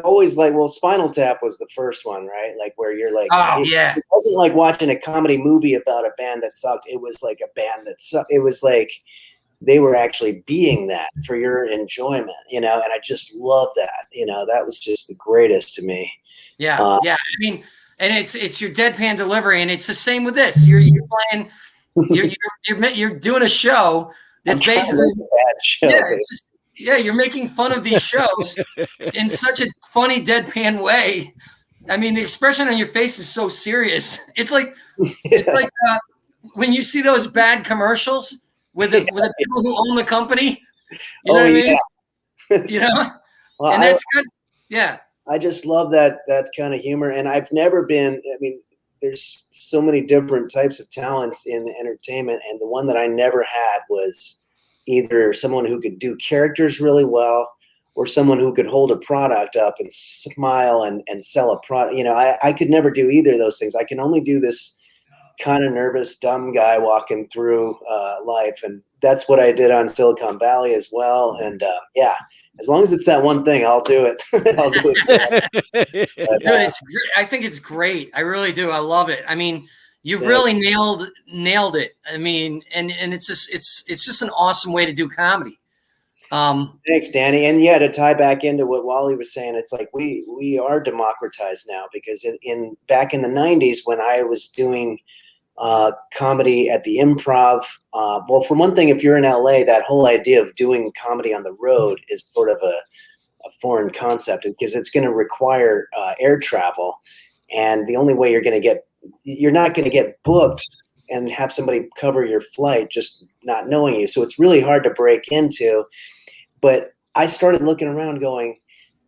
D: always Spinal Tap was the first one, right? Like where you're like,
A: it
D: wasn't like watching a comedy movie about a band that sucked. It was like a band that sucked. It was like they were actually being that for your enjoyment, and I just love that. That was just the greatest to me.
A: Yeah. I mean, and it's your deadpan delivery, and it's the same with this. You're playing, you're doing a show that's basically you're making fun of these shows in such a funny deadpan way. I mean, the expression on your face is so serious. It's like when you see those bad commercials with the people who own the company. You know what I mean?
D: Well,
A: and that's good. Yeah.
D: I just love that kind of humor. And I've never been, there's so many different types of talents in the entertainment. And the one that I never had was either someone who could do characters really well or someone who could hold a product up and smile and sell a product. I could never do either of those things. I can only do this kind of nervous, dumb guy walking through life. And that's what I did on Silicon Valley as well. And as long as it's that one thing, I'll do it. I'll do it. But,
A: dude, I think it's great. I really do. I love it. I mean, you've really nailed it. I mean, and it's just an awesome way to do comedy.
D: Thanks, Danny. And to tie back into what Wally was saying, it's like we are democratized now, because back in the 90s when I was doing comedy at the Improv, well, for one thing, if you're in LA, that whole idea of doing comedy on the road is sort of a foreign concept, because it's going to require air travel, and the only way you're not going to get booked and have somebody cover your flight just not knowing you. So it's really hard to break into. But I started looking around going,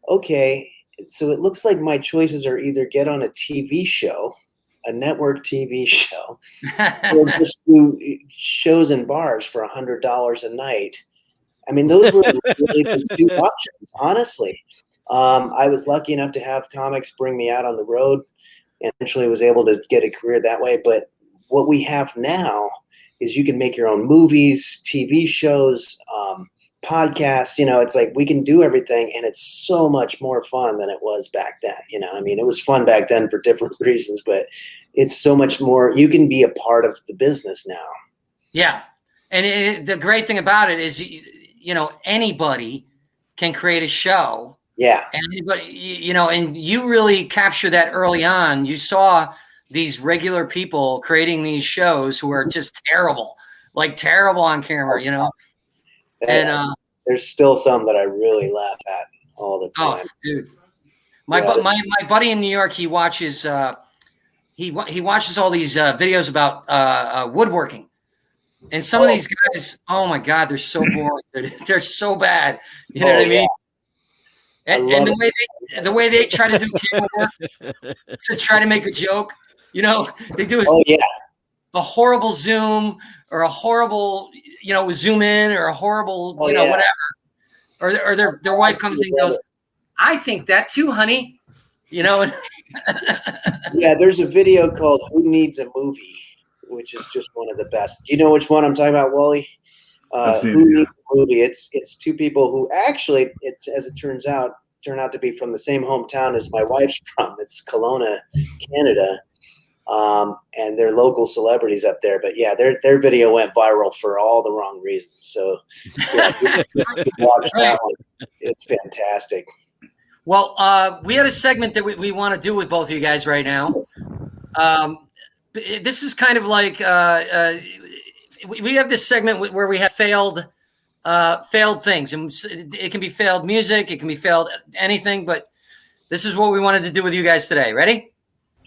D: okay, so it looks like my choices are either get on a TV show, a network TV show, or just do shows in bars for $100 a night. I mean, those were really the two options, honestly. I was lucky enough to have comics bring me out on the road, and eventually was able to get a career that way. But what we have now is you can make your own movies, TV shows, podcasts. It's like we can do everything, and it's so much more fun than it was back then. It was fun back then for different reasons, but it's so much more. You can be a part of the business now. Yeah.
A: And the great thing about it is, anybody can create a show.
D: Yeah.
A: And anybody, and you really captured that early on. You saw these regular people creating these shows who are just terrible on camera, And
D: there's still some that I really laugh at all the time.
A: Oh, dude, my buddy in New York, he watches he watches all these videos about woodworking, and some of these guys, oh my God, they're so boring. They're so bad. You know what I mean? And the way they try to do camera work to try to make a joke, they do a horrible zoom or a horrible, zoom in, or a horrible, whatever. Or their wife comes in and goes, I think that too, honey. Yeah,
D: there's a video called "Who Needs a Movie," which is just one of the best. Do you know which one I'm talking about, Wally? Who Needs a Movie? It's two people who actually, as it turn out to be from the same hometown as my wife's from. It's Kelowna, Canada. And they're local celebrities up there, but their video went viral for all the wrong reasons. So watch that one. It's fantastic.
A: Well, we had a segment that we want to do with both of you guys right now. This is kind of like we have this segment where we have failed things, and it can be failed music, it can be failed anything, but this is what we wanted to do with you guys today. Ready?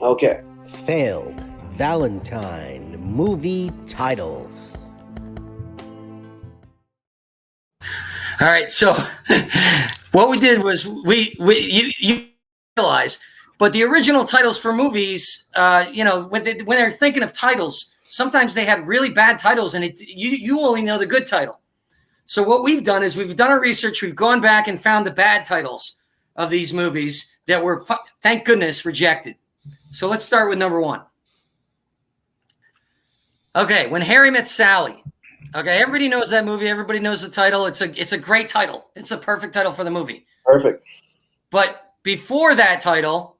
D: Okay.
B: Failed Valentine movie titles.
A: All right. So what we did was you realize, but the original titles for movies, when they're thinking of titles, sometimes they had really bad titles, and you only know the good title. So what we've done is we've done our research. We've gone back and found the bad titles of these movies that were, thank goodness, rejected. So let's start with number 1. Okay, When Harry Met Sally. Okay, everybody knows that movie. Everybody knows the title. It's a great title. It's a perfect title for the movie.
D: Perfect.
A: But before that title,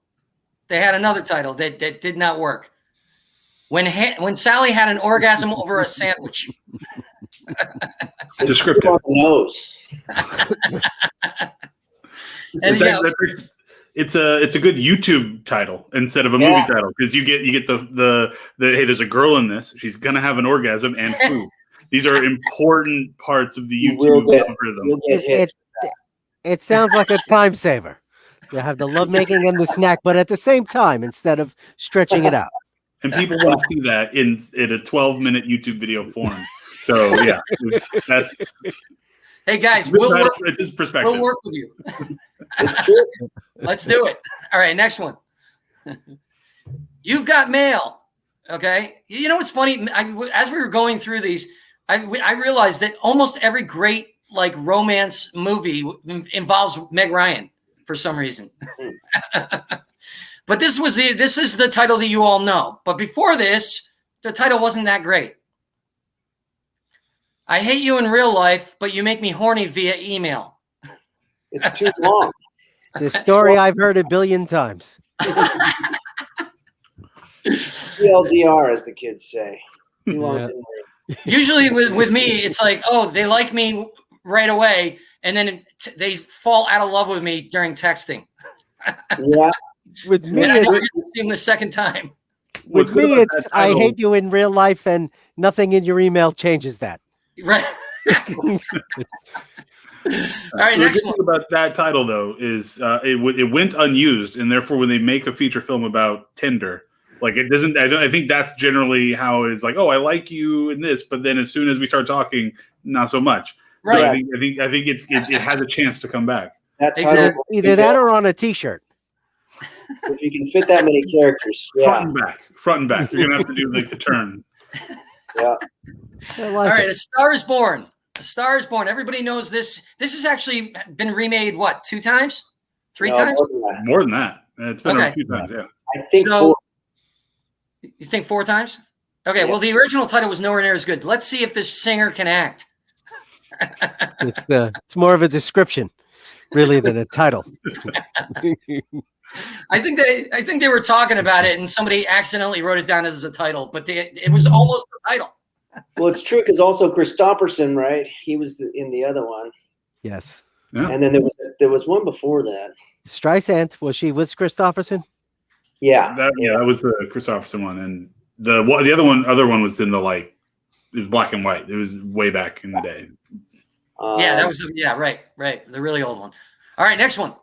A: they had another title that did not work. When Sally had an orgasm over a sandwich.
C: Descriptive.
D: On the nose.
C: It's a good YouTube title instead of a movie title, because you get the hey, there's a girl in this. She's gonna have an orgasm and food. These are important parts of the YouTube algorithm.
B: It sounds like a time saver. You have the lovemaking and the snack, but at the same time, instead of stretching it out.
C: And people want to see that in a 12-minute YouTube video form. So yeah, that's.
A: Hey guys, we'll work with you.
D: It's true.
A: Let's do it. All right, next one. You've Got Mail. Okay, you know what's funny? As we were going through these, I realized that almost every great romance movie involves Meg Ryan for some reason. But this is the title that you all know. But before this, the title wasn't that great. I hate you in real life, but you make me horny via email.
D: It's too long.
B: It's a story I've heard a billion times.
D: TLDR, as the kids say. Too long.
A: Usually with me, it's like, oh, they like me right away, and then they fall out of love with me during texting.
D: Yeah.
B: With me,
A: I never get to see them the second time.
B: With me, it's I hate you in real life, and nothing in your email changes that.
A: Right. All right, next one.
C: About that title though is it went unused, and therefore when they make a feature film about Tinder, it doesn't. I think that's generally how it is. Like, oh, I like you in this, but then as soon as we start talking, not so much. Right. So I think it has a chance to come back.
D: That title,
B: either that or on a T-shirt.
D: If you can fit that many characters,
C: front and back. You're gonna have to do the turn.
D: Yeah.
A: All right, A Star Is Born. A Star Is Born. Everybody knows this. This has actually been remade, 2 times? 3 times?
C: More than that. It's been a few times, yeah.
D: I think so. 4.
A: You think 4 times? Okay, well, the original title was nowhere near as good. Let's see if this singer can act.
B: It's more of a description, really, than a title.
A: I think they were talking about it, and somebody accidentally wrote it down as a title, but it was almost the title.
D: Well, it's true because also Christopherson, right? He was in the other one.
B: Yes.
C: Yeah.
D: And then there was one before that.
B: Streisand, was she with Christopherson?
D: Yeah.
C: That was the Christopherson one, and the other one was in it was black and white. It was way back in the day.
A: That was right, the really old one. All right, next one.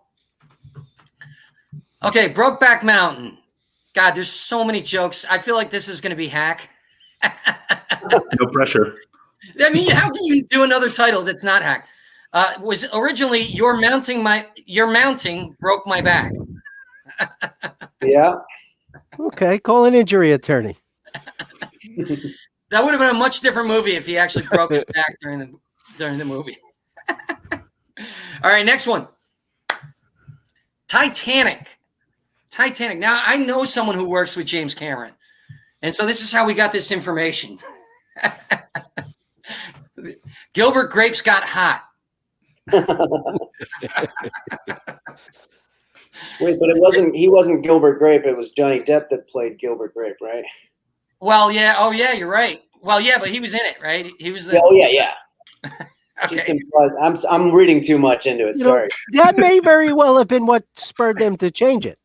A: Okay, Brokeback Mountain. God, there's so many jokes. I feel like this is going to be hack.
C: No pressure.
A: I mean, how can you do another title that's not hack? Was originally You're Mounting Broke My Back.
D: Yeah.
B: Okay, call an injury attorney.
A: That would have been a much different movie if he actually broke his back during the movie. All right, next one. Titanic. Now, I know someone who works with James Cameron, and so this is how we got this information. Gilbert Grapes got hot.
D: Wait, but he wasn't Gilbert Grape. It was Johnny Depp that played Gilbert Grape, right?
A: Well, yeah. Oh, yeah, you're right. Well, yeah, but he was in it, right? He was.
D: Oh, yeah.
A: Okay.
D: Just implies, I'm reading too much into it. Sorry.
B: That may very well have been what spurred them to change it.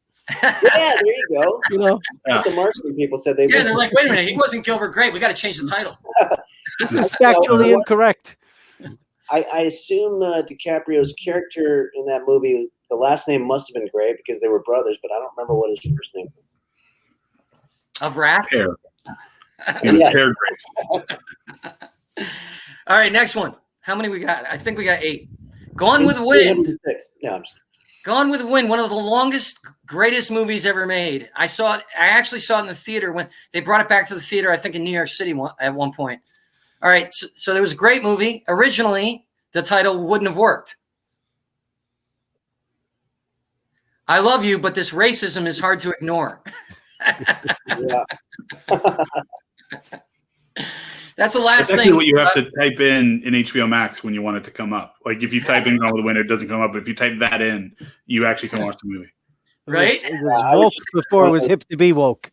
D: Yeah, there you go.
C: Yeah.
D: The Martian people said
A: they're like, wait a minute, he wasn't Gilbert Grape. We got to change the title.
B: This is factually incorrect.
D: I assume DiCaprio's character in that movie, the last name must have been Grape because they were brothers, but I don't remember what his first name was.
A: Of Wrath?
C: Pear. He was Pear Grapes.
A: All right, next one. How many we got? I think we got 8. Gone with the Wind.
D: 306. No, I'm just,
A: Gone with the Wind, one of the longest, greatest movies ever made. I actually saw it in the theater when they brought it back to the theater, I think in New York City at one point. All right, so it was a great movie. Originally, the title wouldn't have worked. I love you, but this racism is hard to ignore.
D: yeah.
A: That's the last
C: That's actually
A: thing.
C: what you have to type in HBO Max when you want it to come up. Like if you type in Gone with the Wind, it doesn't come up. But if you type that in, you actually can watch the movie.
A: Right?
B: It was woke before it was hip to be woke.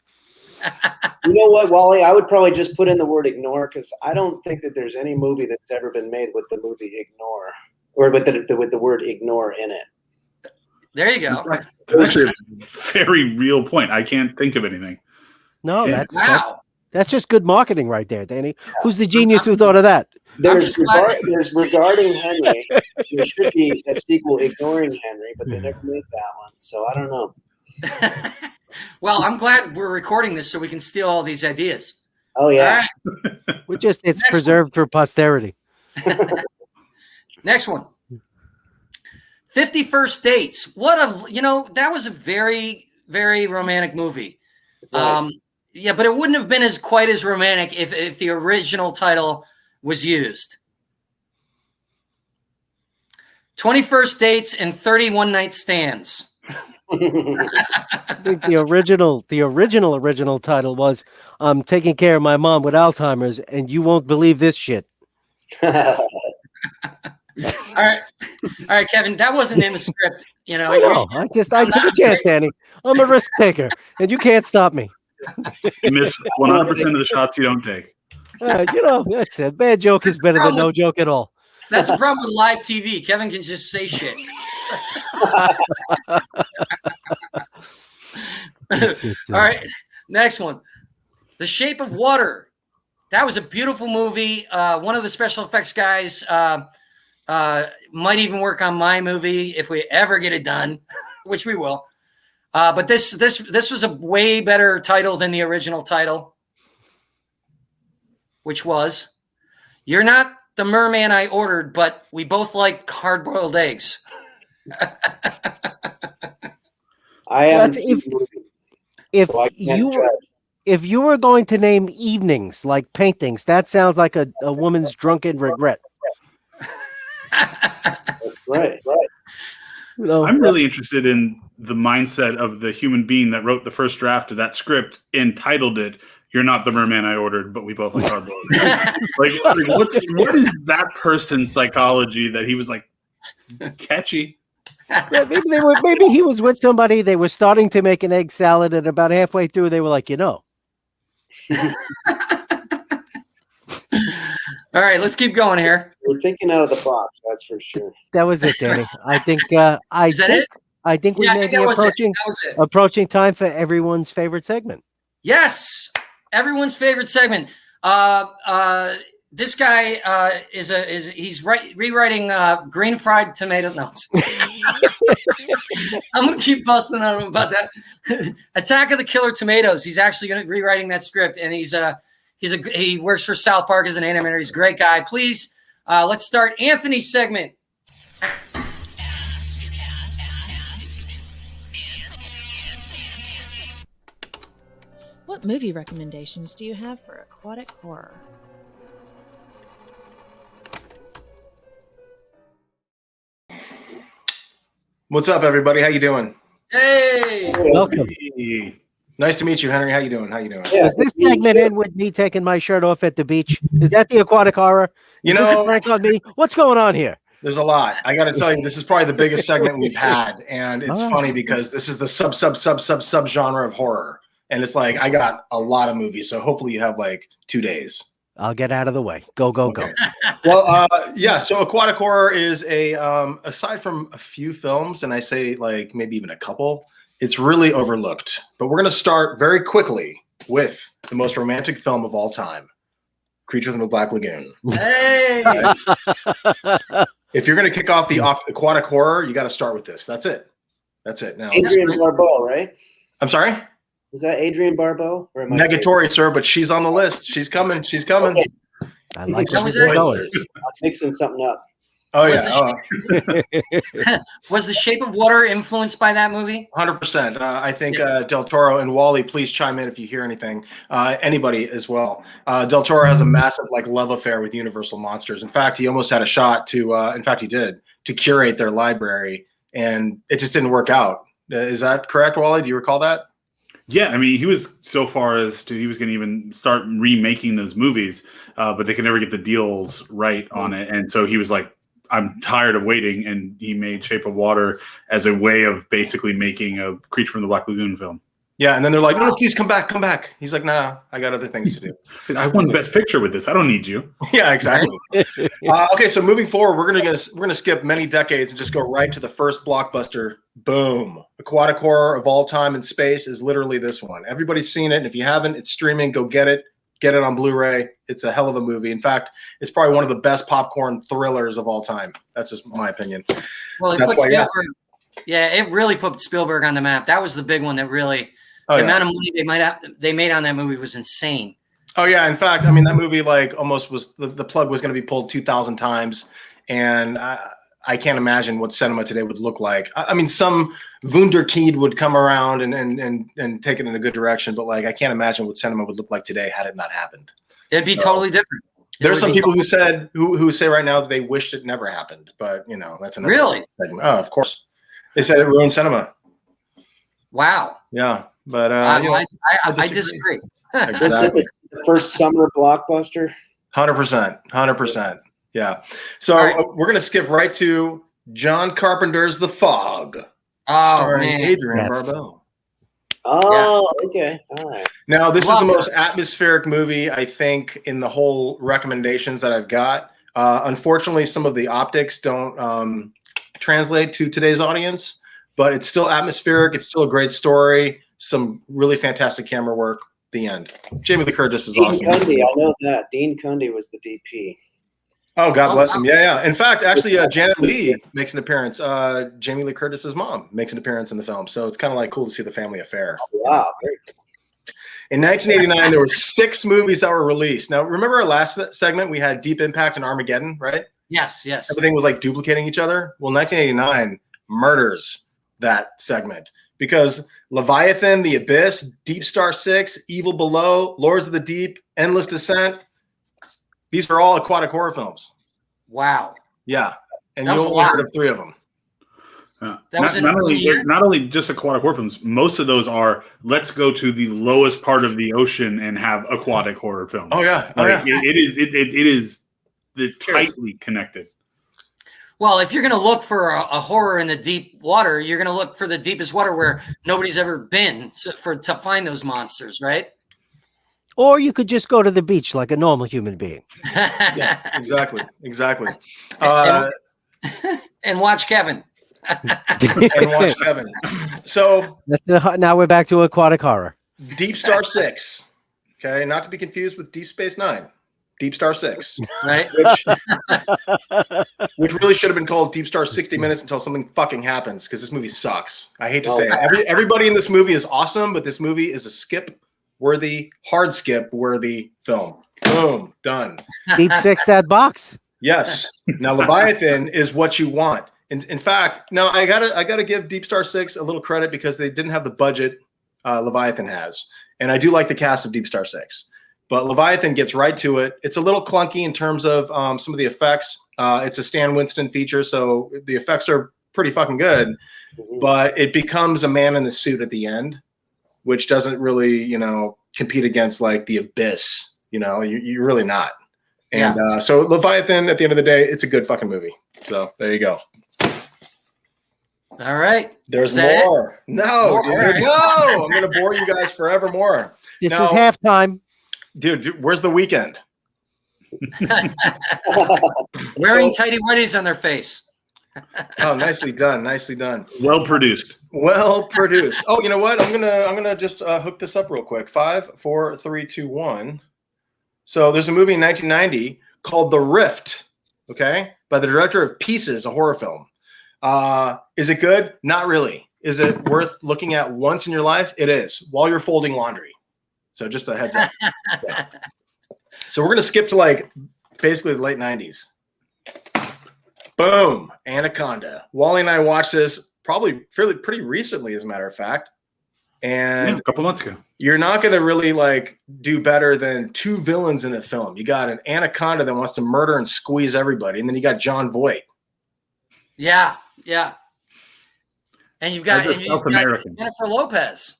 D: You know what, Wally? I would probably just put in the word ignore because I don't think that there's any movie that's ever been made with the movie ignore or with the word ignore in it.
A: There you go.
C: That's actually a very real point. I can't think of anything.
B: No,
C: Yeah.
B: that's just good marketing right there, Danny. Who's the genius who thought of that?
D: There's regarding Henry. There should be a sequel ignoring Henry, but they never made that one. So I don't know.
A: Well, I'm glad we're recording this so we can steal all these ideas.
D: Oh yeah.
A: All right.
B: It's
A: Next
B: preserved for posterity.
A: Next one. 50 First Dates. That was a very, very romantic movie. Yeah, but it wouldn't have been quite as romantic if the original title was used. 21st Dates and 31 Night Stands.
B: I think the original title was "I'm taking care of my mom with Alzheimer's, and you won't believe this shit."
A: All right, Kevin, that wasn't in the script.
B: I know. I took a chance, Danny. I'm a risk taker, and you can't stop me.
C: You miss 100% of the shots you don't take.
B: That's it. Bad joke is better than no joke at all.
A: That's the problem with live TV. Kevin can just say shit. All right, next one. The Shape of Water. That was a beautiful movie. One of the special effects guys might even work on my movie if we ever get it done, which we will. But this was a way better title than the original title, which was "You're Not the Merman I Ordered, but we both like hard-boiled eggs."
D: I haven't seen the movie, so I can't judge.
B: If you were going to name evenings like paintings, that sounds like a woman's drunken regret.
D: That's right.
C: I'm really interested in the mindset of the human being that wrote the first draft of that script and titled it "You're Not the Merman I Ordered, but we both like hard-boiled." What is that person's psychology that he was like catchy?
B: Yeah, maybe he was with somebody. They were starting to make an egg salad, and about halfway through, they were like,
A: All right, let's keep going here.
D: We're thinking out of the box, that's for sure.
B: That was it, Danny. I think I think we may be approaching time for everyone's favorite segment.
A: Yes, everyone's favorite segment. This guy he's rewriting Green Fried Tomato. No, I'm gonna keep busting on him about that. Attack of the Killer Tomatoes. He's actually gonna rewriting that script, and he works for South Park as an animator. He's a great guy. Please, let's start Anthony's segment.
G: What movie recommendations do you have for aquatic horror?
H: What's up, everybody? How you doing?
A: Hey,
B: Welcome.
H: Nice to meet you, Henry. How you doing?
B: Yeah, does this segment end with me taking my shirt off at the beach? Is that the aquatic horror? Is this a prank on me? What's going on here?
H: There's a lot. I got to tell you, this is probably the biggest segment we've had, and it's funny because this is the sub genre of horror, and it's like I got a lot of movies, so hopefully you have like 2 days.
B: I'll get out of the way. Go.
H: Well, yeah. So aquatic horror is aside from a few films, and I say like maybe even a couple, it's really overlooked. But we're going to start very quickly with the most romantic film of all time, Creature from the Black Lagoon.
A: Hey.
H: If you're going to kick off the aquatic horror, you got to start with this. That's it. Now,
D: Adrienne Barbeau, right?
H: I'm sorry?
D: Was that Adrienne Barbeau? Or am I
H: Negatory, sir, but she's on the list. She's coming.
D: Okay.
B: I like
A: That was
B: where
A: it.
B: going.
D: I'm mixing something up.
H: Oh
A: Was
H: yeah,
A: Was The Shape of Water influenced by that movie?
H: 100%. I think Del Toro and Wally, please chime in if you hear anything. Anybody as well. Del Toro has a massive like love affair with Universal monsters. In fact, he almost had a shot to. In fact, he did to curate their library, and it just didn't work out. Is that correct, Wally? Do you recall that?
C: Yeah, I mean, he was so far as to he was going to even start remaking those movies, but they could never get the deals right on it, and so he was like, "I'm tired of waiting," and he made Shape of Water as a way of basically making a Creature from the Black Lagoon film.
H: Yeah, and then they're like, "No, please come back, come back." He's like, "Nah, I got other things to do."
C: I won Best Picture with this. I don't need you.
H: Yeah, exactly. Okay, so moving forward, we're gonna skip many decades and just go right to the first blockbuster. Boom! Aquatic horror of all time in space is literally this one. Everybody's seen it, and if you haven't, it's streaming. Go get it. Get it on Blu-ray. It's a hell of a movie. In fact, it's probably one of the best popcorn thrillers of all time. That's just my opinion.
A: Well, it put Spielberg. Yeah, it really put Spielberg on the map. That was the big one that really. The amount of money they made on that movie was insane.
H: Oh yeah, in fact, I mean that movie like almost was the plug was going to be pulled 2,000 times, and I can't imagine what cinema today would look like. I mean, some wunderkind would come around and take it in a good direction, but like I can't imagine what cinema would look like today had it not happened.
A: It'd be totally different.
H: There's some people who said who say right now that they wish it never happened, but you know that's another segment. Oh, of course, they said it ruined cinema.
A: Wow.
H: Yeah. But
A: I disagree.
H: Exactly.
D: The first summer blockbuster.
H: 100%. Yeah. So we're gonna skip right to John Carpenter's The Fog, starring Adrian Barbeau.
D: Oh, okay. All right.
H: Now this is the most atmospheric movie I think in the whole recommendations that I've got. Unfortunately, some of the optics don't translate to today's audience, but it's still atmospheric. It's still a great story. Some really fantastic camera work. The end. Jamie Lee Curtis is awesome.
D: Dean Cundy, I know that. Dean Cundy was the DP.
H: Oh, God bless him. Yeah. In fact, actually, Janet Leigh makes an appearance. Jamie Lee Curtis's mom makes an appearance in the film. So it's kind of like cool to see the family affair.
D: Oh, wow. Very cool.
H: In 1989, there were 6 movies that were released. Now, remember our last segment? We had Deep Impact and Armageddon, right?
A: Yes.
H: Everything was like duplicating each other. Well, 1989 murders that segment because Leviathan, The Abyss, Deep Star 6, Evil Below, Lords of the Deep, Endless Descent. These are all aquatic horror films.
A: Wow.
H: Yeah. And you only heard of 3 of them.
C: Not only just aquatic horror films, most of those are let's go to the lowest part of the ocean and have aquatic horror films.
H: Oh yeah.
C: It is tightly connected.
A: Well, if you're going to look for a horror in the deep water, you're going to look for the deepest water where nobody's ever been to find those monsters, right?
B: Or you could just go to the beach like a normal human being.
H: Yeah, exactly.
A: And watch Kevin.
H: So
B: now we're back to aquatic horror.
H: Deep Star 6. Okay, not to be confused with Deep Space Nine. Deep Star 6,
A: right?
H: Which really should have been called Deep Star 60 Minutes until something fucking happens because this movie sucks. I hate to say it. Everybody in this movie is awesome, but this movie is a skip-worthy, hard skip-worthy film. Boom, done.
B: Deep Six that box.
H: Yes. Now Leviathan is what you want. In fact, now I gotta give Deep Star 6 a little credit because they didn't have the budget Leviathan has, and I do like the cast of Deep Star 6. But Leviathan gets right to it. It's a little clunky in terms of some of the effects. It's a Stan Winston feature, so the effects are pretty fucking good. But it becomes a man in the suit at the end, which doesn't really, compete against like the Abyss. You're really not. And so Leviathan, at the end of the day, it's a good fucking movie. So there you go.
A: All right.
H: There's more. No, dude, right. No. I'm going to bore you guys forevermore.
B: This is halftime.
H: Dude, where's the weekend?
A: Wearing tighty whities on their face.
H: Oh, nicely done.
C: Well produced.
H: Oh, you know what? I'm gonna just hook this up real quick. 5, 4, 3, 2, 1. So there's a movie in 1990 called The Rift. Okay, by the director of Pieces, a horror film. Is it good? Not really. Is it worth looking at once in your life? It is. While you're folding laundry. So just a heads up. Yeah. So we're going to skip to like basically the late 90s. Boom, Anaconda. Wally and I watched this probably pretty recently, as a matter of fact. And
C: a couple months ago.
H: You're not going to really like do better than two villains in a film. You got an anaconda that wants to murder and squeeze everybody, and then you got John Voight.
A: Yeah. And you've got,
C: South American
A: Jennifer Lopez.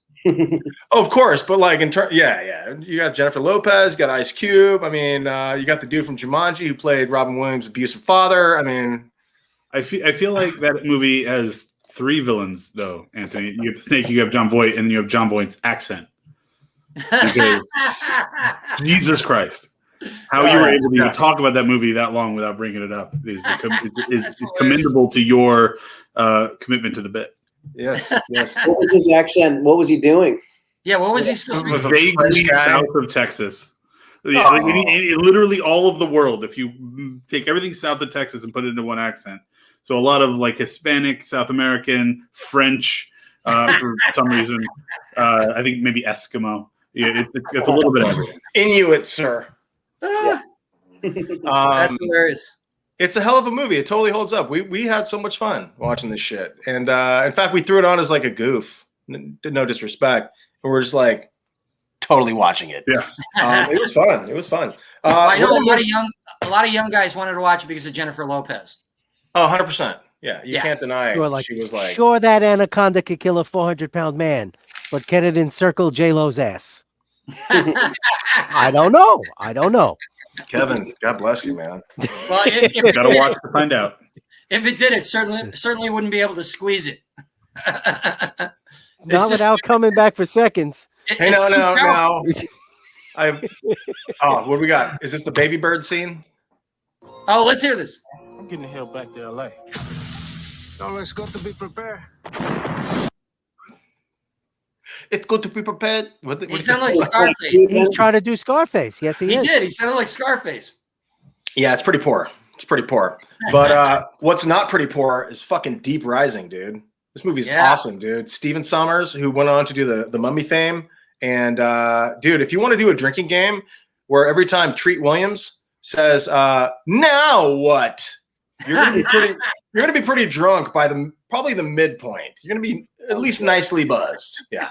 H: Of course, but like you got Jennifer Lopez, you got Ice Cube. I mean, you got the dude from Jumanji who played Robin Williams' abusive father. I mean,
C: I feel like that movie has 3 villains, though, Anthony. You have the Snake, you have John Voight, and then you have John Voight's accent. Because, Jesus Christ. How you were able to even talk about that movie that long without bringing it up is commendable to your commitment to the bit.
H: Yes.
D: What was his accent? What was he doing?
A: Yeah, what was he supposed to be?
C: Vaguely south of Texas. Literally all of the world, if you take everything south of Texas and put it into one accent. So a lot of like Hispanic, South American, French, for some reason. I think maybe Eskimo. Yeah, it's a little bit of everything.
H: Inuit, sir.
A: That's hilarious.
H: It's a hell of a movie. It totally holds up. We had so much fun watching this shit. And in fact, we threw it on as like a goof. No disrespect. And we're just like totally watching it.
C: Yeah.
H: It was fun. It was fun.
A: I know a lot of young guys wanted to watch it because of Jennifer Lopez.
H: Oh, 100%. Yeah, you can't deny
B: like,
H: she was like...
B: Sure, that anaconda could kill a 400-pound man, but can it encircle J-Lo's ass? I don't know.
H: Kevin, God bless you, man.
A: Well,
C: got to watch to find out.
A: If it did, it certainly wouldn't be able to squeeze it.
B: Not without coming back for seconds.
H: Hey, no. What do we got? Is this the baby bird scene?
A: Oh, let's hear this.
I: I'm getting the hell back to LA. So it's got to be prepared.
H: It's good to be prepared.
A: He sounded like Scarface.
B: He's trying to do Scarface. Yes, he is.
A: He did. He sounded like Scarface.
H: Yeah, it's pretty poor. But what's not pretty poor is fucking Deep Rising, dude. This movie's awesome, dude. Steven Sommers, who went on to do the Mummy fame. And dude, if you want to do a drinking game where every time Treat Williams says, now what? You're gonna be pretty drunk by probably the midpoint. You're gonna be at least nicely buzzed. Yeah.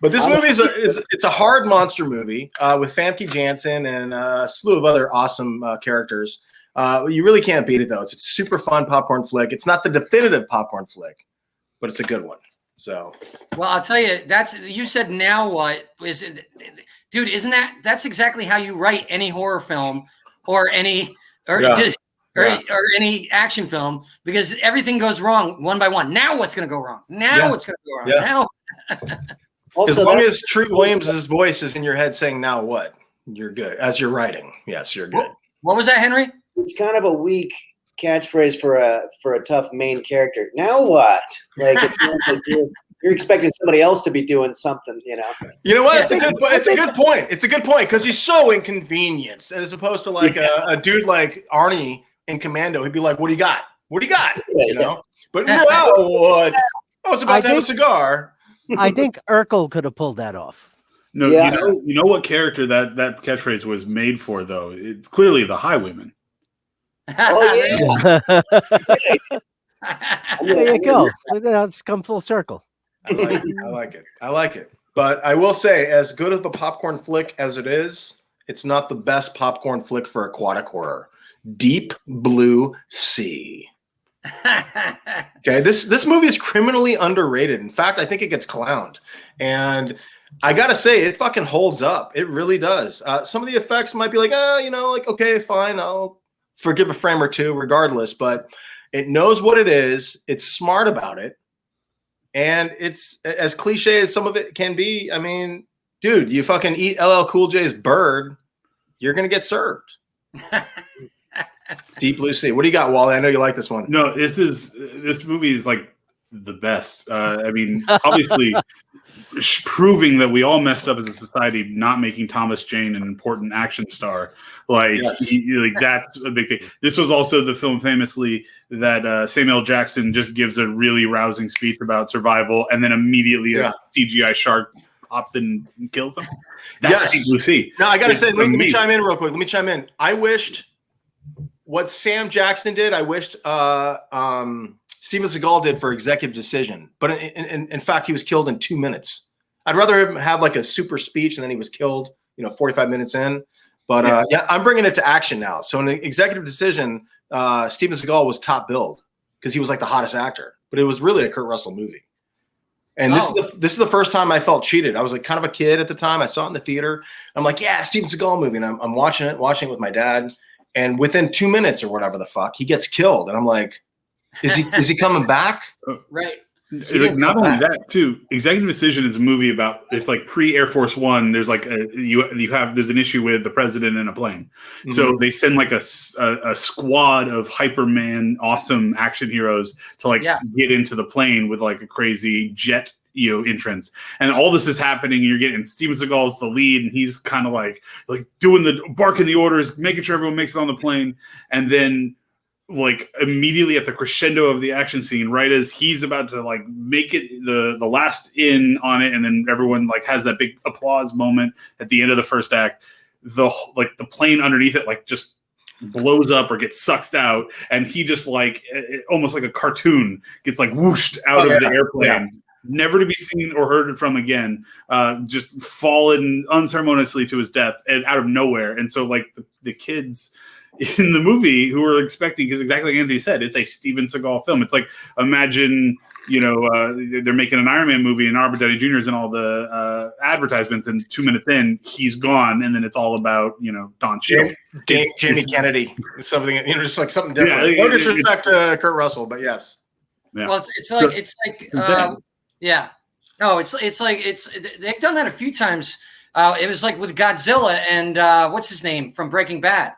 H: But this movie it's a hard monster movie with Famke Janssen and a slew of other awesome characters. You really can't beat it though. It's a super fun popcorn flick. It's not the definitive popcorn flick, but it's a good one. So,
A: well, I'll tell you, you said now what is it, dude? Isn't that's exactly how you write any horror film or any any action film, because everything goes wrong one by one. Now what's going to go wrong? What's going to go wrong?
H: Yeah.
A: Now,
H: as long as Treat Williams' voice is in your head saying "now what," you're good. As you're writing, yes, you're good.
A: What was that, Henry?
D: It's kind of a weak catchphrase for a tough main character. Now what? Like it's like you're expecting somebody else to be doing something, you know.
H: You know what? It's a good point. It's a good point because he's so inconvenienced, as opposed to like a dude like Arnie in Commando. He'd be like, "What do you got? What do you got?" You know. But now what? I was about to have a cigar.
B: I think Urkel could have pulled that off.
C: No, you know what character that catchphrase was made for, though? It's clearly the Highwayman.
D: Oh yeah.
B: There you go. It's come full circle.
H: I like it. But I will say, as good of a popcorn flick as it is, it's not the best popcorn flick for aquatic horror. Deep Blue Sea. Okay, this movie is criminally underrated. In fact, I think it gets clowned. And I gotta say, it fucking holds up. It really does. Some of the effects might be like, okay, fine, I'll forgive a frame or two regardless, but it knows what it is. It's smart about it. And it's as cliche as some of it can be. I mean, dude, you fucking eat LL Cool J's bird, you're going to get served. Deep Blue Sea. What do you got, Wally? I know you like this one.
C: No, this movie is like the best. I mean, obviously proving that we all messed up as a society, not making Thomas Jane an important action star. Like, that's a big thing. This was also the film famously that Samuel L. Jackson just gives a really rousing speech about survival, and then immediately a CGI shark pops in and kills him. That's Deep Blue Sea.
H: Now, I got to say, let me chime in real quick. I wished what Sam Jackson did, I wished Steven Seagal did for Executive Decision. But in fact, he was killed in 2 minutes. I'd rather him have like a super speech and then he was killed, 45 minutes in. But yeah, I'm bringing it to action now. So in the Executive Decision, Steven Seagal was top billed because he was like the hottest actor. But it was really a Kurt Russell movie. And this is the first time I felt cheated. I was like kind of a kid at the time. I saw it in the theater. I'm like, yeah, Steven Seagal movie. And I'm watching it with my dad. And within 2 minutes or whatever the fuck, he gets killed. And I'm like, is he coming back?
A: Right.
C: Like, not only that, too. Executive Decision is a movie about, it's like pre-Air Force One. There's like there's an issue with the president in a plane. Mm-hmm. So they send like a squad of Hyperman awesome action heroes to like get into the plane with like a crazy jet entrance, and all this is happening. You're getting Steven Seagal's the lead, and he's kind of like doing the barking the orders, making sure everyone makes it on the plane, and then like immediately at the crescendo of the action scene, right as he's about to like make it the last in on it, and then everyone like has that big applause moment at the end of the first act, the plane underneath it like just blows up or gets sucked out, and he just like almost like a cartoon gets like whooshed out of the airplane, never to be seen or heard from again, just fallen unceremoniously to his death and out of nowhere. And so like the kids in the movie who were expecting, because exactly like Anthony said, it's a Steven Seagal film. It's like, imagine, they're making an Iron Man movie and Robert Downey Jr. is in all the advertisements, and 2 minutes in, he's gone, and then it's all about, Don Cheadle.
H: Jamie Kennedy. It's something, just like something different. No disrespect to Kurt Russell, but yes.
C: Yeah.
A: Well, it's like yeah. No, it's they've done that a few times. It was like with Godzilla and what's his name from Breaking Bad?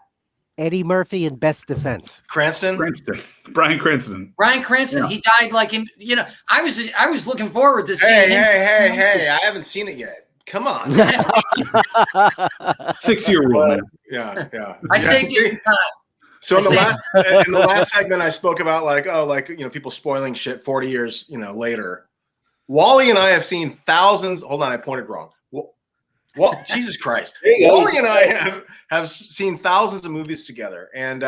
B: Eddie Murphy in Best Defense.
H: Bryan
C: Cranston.
A: Yeah. He died like in, I was looking forward to seeing him.
H: Hey, I haven't seen it yet. Come on.
C: 6-year rule, man.
H: Yeah.
A: I saved you some time.
H: So in the last segment, I spoke about people spoiling shit 40 years, later. Wally and I have seen thousands. Hold on, I pointed wrong. Well, Jesus Christ. Wally and I have seen thousands of movies together. And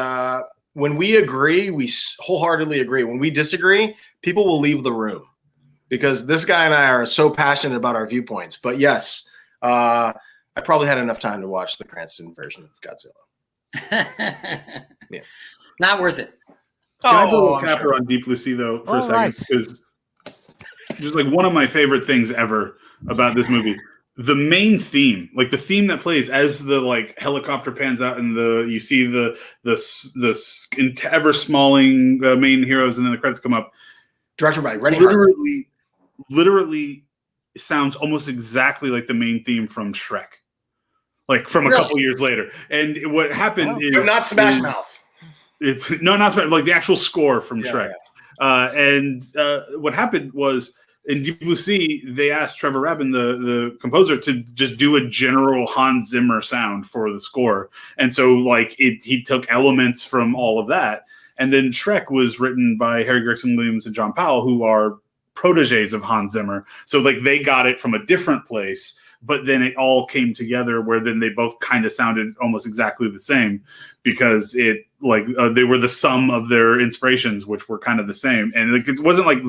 H: when we agree, we wholeheartedly agree. When we disagree, people will leave the room because this guy and I are so passionate about our viewpoints. But yes, I probably had enough time to watch the Cranston version of Godzilla. Yeah.
A: Not worth it.
C: Can I put a little capper on Deep Blue Sea, though, for a second? Because just like one of my favorite things ever about this movie, the main theme, like the theme that plays as the like helicopter pans out and you see the ever smalling main heroes, and then the credits come up.
H: Directed by Rennie
C: literally sounds almost exactly like the main theme from Shrek, like from a couple years later. And what happened is
H: not Smash Mouth.
C: It's not Smash, like the actual score from Shrek. Yeah. And what happened was, in Deep Blue Sea, they asked Trevor Rabin, the composer, to just do a general Hans Zimmer sound for the score. And so, like, he took elements from all of that. And then Shrek was written by Harry Gregson Williams and John Powell, who are proteges of Hans Zimmer. So, like, they got it from a different place, but then it all came together where then they both kind of sounded almost exactly the same because they were the sum of their inspirations, which were kind of the same. And it wasn't like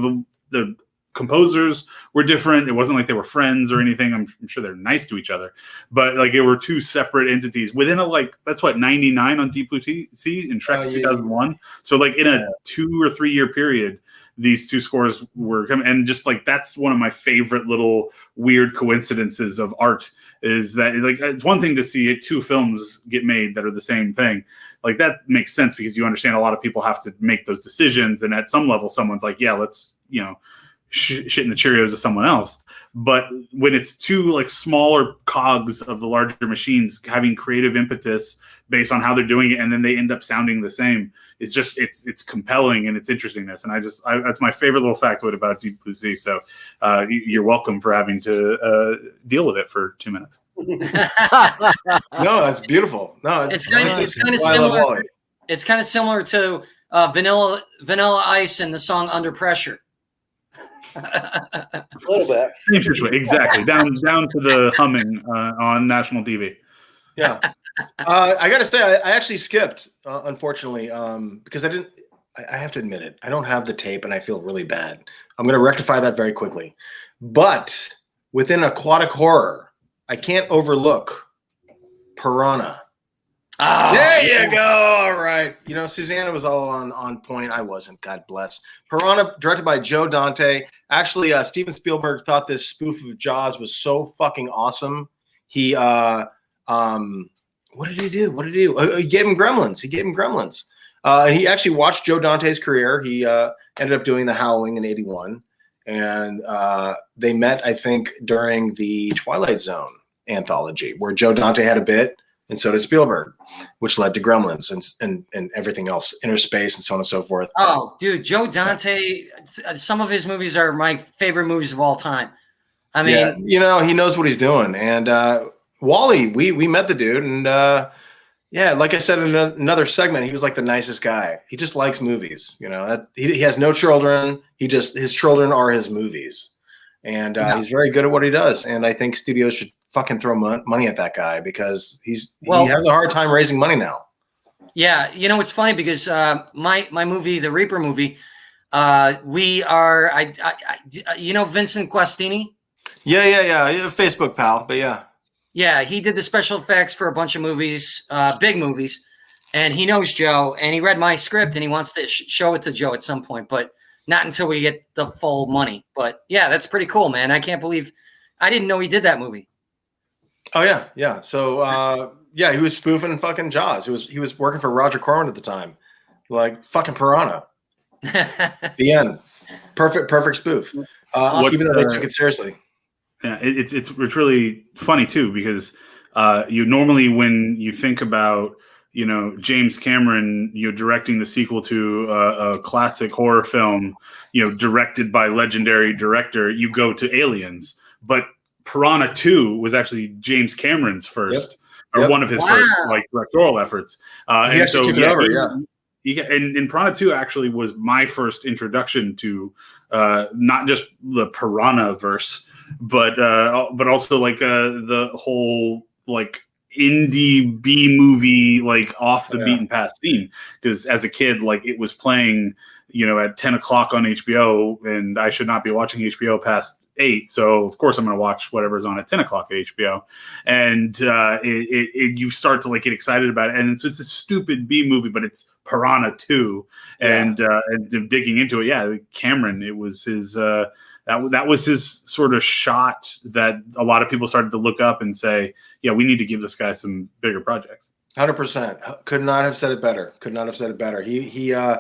C: the composers were different. It wasn't like they were friends or anything. I'm sure they're nice to each other, but like it were two separate entities within that's 99 on Deep Blue Sea in Shrek's 2001. So like in a 2 or 3 year period, these two scores were coming, and just like that's one of my favorite little weird coincidences of art is that like it's one thing to see two films get made that are the same thing. Like that makes sense because you understand a lot of people have to make those decisions, and at some level someone's like, yeah, let's shit in the Cheerios of someone else. But when it's two like smaller cogs of the larger machines having creative impetus based on how they're doing it, and then they end up sounding the same, it's just it's compelling and it's interestingness. And that's my favorite little factoid about Deep Blue Sea. So you're welcome for having to deal with it for 2 minutes.
H: No, that's beautiful. No,
A: it's kind of similar. It's kind of similar to Vanilla Ice and the song Under Pressure.
D: A little bit.
C: Same situation, exactly. Down to the humming on national TV.
H: Yeah. I got to say, I actually skipped, unfortunately, because I have to admit it. I don't have the tape and I feel really bad. I'm going to rectify that very quickly. But within aquatic horror, I can't overlook Piranha.
A: Oh,
H: there you go. All right. You know, Susanna was all on point. I wasn't. God bless. Piranha, directed by Joe Dante. Actually, Steven Spielberg thought this spoof of Jaws was so fucking awesome. He what did he do? He gave him Gremlins. He actually watched Joe Dante's career. He ended up doing The Howling in '81, and they met, I think, during the Twilight Zone anthology, where Joe Dante had a bit. And so did Spielberg, which led to Gremlins and everything else, Inner Space and so on and so forth.
A: Oh, dude, Joe Dante, some of his movies are my favorite movies of all time. I mean,
H: yeah, you know, he knows what he's doing. And Wally, we met the dude. And yeah, like I said in another segment, he was like the nicest guy. He just likes movies. You know, he has no children. His children are his movies. And he's very good at what he does. And I think studios should fucking throw money at that guy because he has a hard time raising money now.
A: Yeah, you know, it's funny because my movie, the Reaper movie, you know Vincent Guastini?
H: Yeah, Facebook pal, but yeah.
A: Yeah, he did the special effects for a bunch of movies, big movies, and he knows Joe, and he read my script, and he wants to show it to Joe at some point, but not until we get the full money. But yeah, that's pretty cool, man. I can't believe I didn't know he did that movie.
H: Oh yeah. So yeah, he was spoofing fucking Jaws. He was working for Roger Corman at the time, like fucking Piranha. The end. Perfect spoof. Even though they took it seriously.
C: Yeah, it's really funny too because you normally when you think about James Cameron directing the sequel to a classic horror film directed by legendary director, you go to Aliens, but Piranha 2 was actually James Cameron's first, or one of his first directorial efforts. And so took it over, and Piranha 2 actually was my first introduction to not just the Piranha verse, but also like the whole like indie B movie, like off the beaten path scene. Because as a kid, like it was playing, at 10 o'clock on HBO, and I should not be watching HBO past 8. So of course I'm going to watch whatever's on at 10 o'clock at HBO. And you start to like get excited about it. And it's a stupid B movie, but it's Piranha 2. And digging into it. Yeah. Cameron, it was his, that was his sort of shot that a lot of people started to look up and say, yeah, we need to give this guy some bigger projects.
H: 100%. Could not have said it better. He God,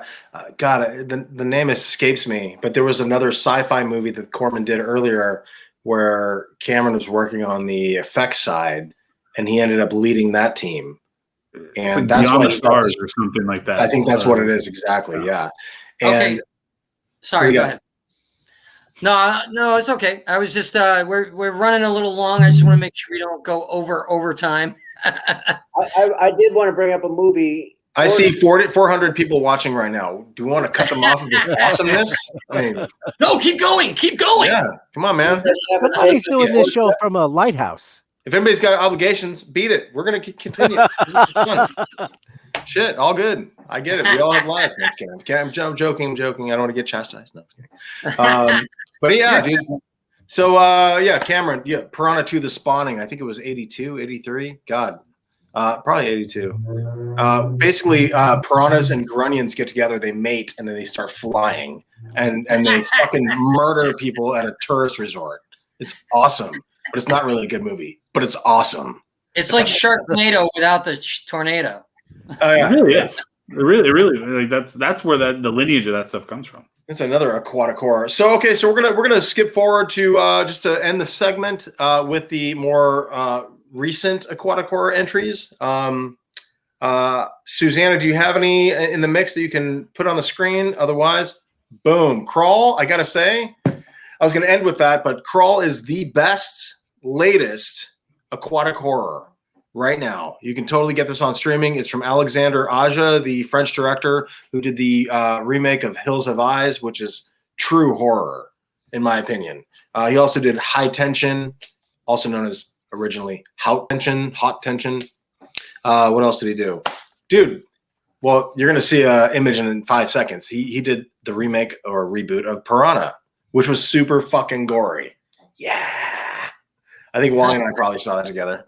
H: the name escapes me, but there was another sci-fi movie that Corman did earlier where Cameron was working on the effects side, and he ended up leading that team. And
C: like
H: that's
C: Beyond
H: why
C: the Stars or something like that.
H: I think that's what it is exactly. Yeah. And
A: okay. Sorry. Go ahead. No, it's okay. I was just we're running a little long. I just want to make sure we don't go over time.
D: I did want to bring up a movie.
H: I see 400 people watching right now. Do you want to cut them off of this awesomeness? I mean,
A: no, keep going.
H: Yeah, come on, man.
B: Somebody's doing this show from a lighthouse.
H: If anybody's got obligations, beat it. We're going to continue. Shit, all good. I get it. We all have lives. No, I'm joking. I don't want to get chastised. No, but yeah, dude. So, Cameron, Piranha 2, The Spawning. I think it was 82, 83. God, probably 82. Basically, piranhas and grunions get together, they mate, and then they start flying. And they fucking murder people at a tourist resort. It's awesome, but it's not really a good movie. But it's awesome.
A: It's like Sharknado without the tornado.
C: Oh, yeah. It really is. It really like that's where the lineage of that stuff comes from.
H: It's another aquatic horror. So okay, so we're gonna skip forward to just to end the segment with the more recent aquatic horror entries. Susanna, do you have any in the mix that you can put on the screen? Otherwise, boom, Crawl. I gotta say, I was gonna end with that, but Crawl is the best, latest aquatic horror right now. You can totally get this on streaming. It's from Alexander Aja, the French director who did the remake of Hills Have Eyes, which is true horror, in my opinion. He also did High Tension, also known as originally Hot Tension. What else did he do? Dude, well, you're going to see an image in 5 seconds. He did the remake or reboot of Piranha, which was super fucking gory. Yeah. I think Wally and I probably saw that together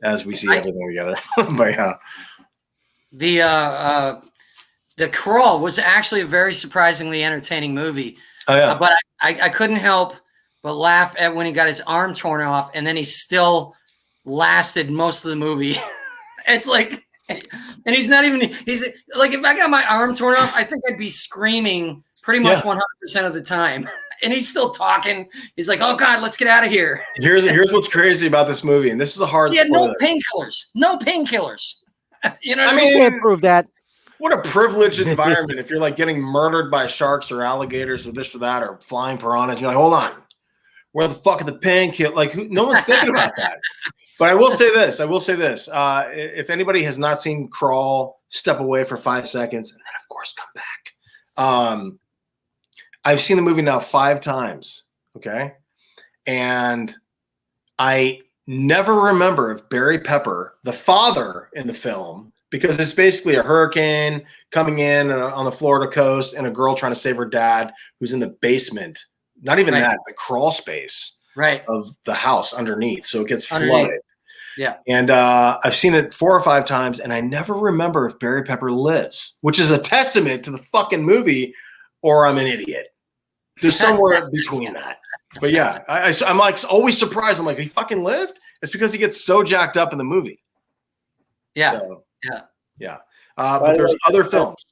H: as we see everything together. But yeah.
A: The Crawl was actually a very surprisingly entertaining movie.
H: Oh, yeah.
A: But I couldn't help but laugh at when he got his arm torn off, and then he still lasted most of the movie. It's like, and he's like, if I got my arm torn off, I think I'd be screaming pretty much 100% of the time. And he's still talking. He's like, oh God, let's get out of here.
H: Here's what's crazy about this movie, and this is a hard
A: spoiler.
H: No
A: painkillers. No painkillers. You know what
B: I mean? You can't prove that.
H: What a privileged environment if you're like getting murdered by sharks or alligators or this or that or flying piranhas. You're like, hold on, where the fuck are the painkillers? Like, no one's thinking about that. But I will say this. If anybody has not seen Crawl, step away for 5 seconds and then, of course, come back. I've seen the movie now 5 times. Okay. And I never remember if Barry Pepper, the father in the film, because it's basically a hurricane coming in on the Florida coast and a girl trying to save her dad who's in the basement. Not even that, the crawl space of the house underneath. So it gets flooded.
A: Yeah.
H: And I've seen it 4 or 5 times, and I never remember if Barry Pepper lives, which is a testament to the fucking movie, or I'm an idiot. There's somewhere between that. But yeah, I'm like always surprised. I'm like, he fucking lived? It's because he gets so jacked up in the movie.
A: Yeah.
H: So,
A: yeah.
H: But there's other films.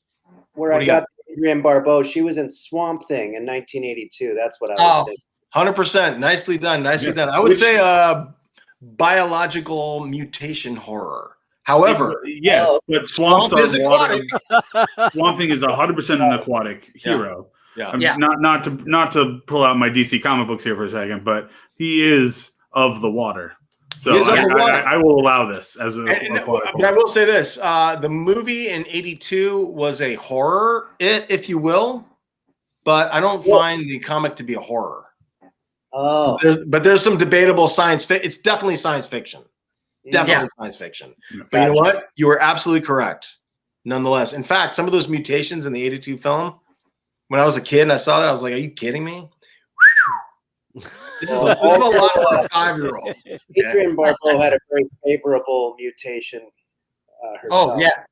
D: Where I got Adrienne Barbeau, she was in Swamp Thing in 1982. That's what I was thinking.
H: 100%. Nicely done. Nicely done. I would say biological mutation horror. However,
C: yes, but swamps are aquatic. Swamp Thing is 100% an aquatic hero.
H: Yeah.
C: Not to pull out my DC comic books here for a second, but he is of the water. So I will allow this as a.
H: But I will say this: the movie in '82 was a horror, if you will, but I don't find the comic to be a horror.
D: Oh,
H: but there's some debatable science fiction. It's definitely science fiction. Definitely science fiction. But you know what? You were absolutely correct. Nonetheless, in fact, some of those mutations in the '82 film, when I was a kid and I saw that, I was like, "Are you kidding me?" This is a lot for a 5-year-old.
D: Adrienne Barbeau had a very favorable mutation. Herself.
A: Oh yeah.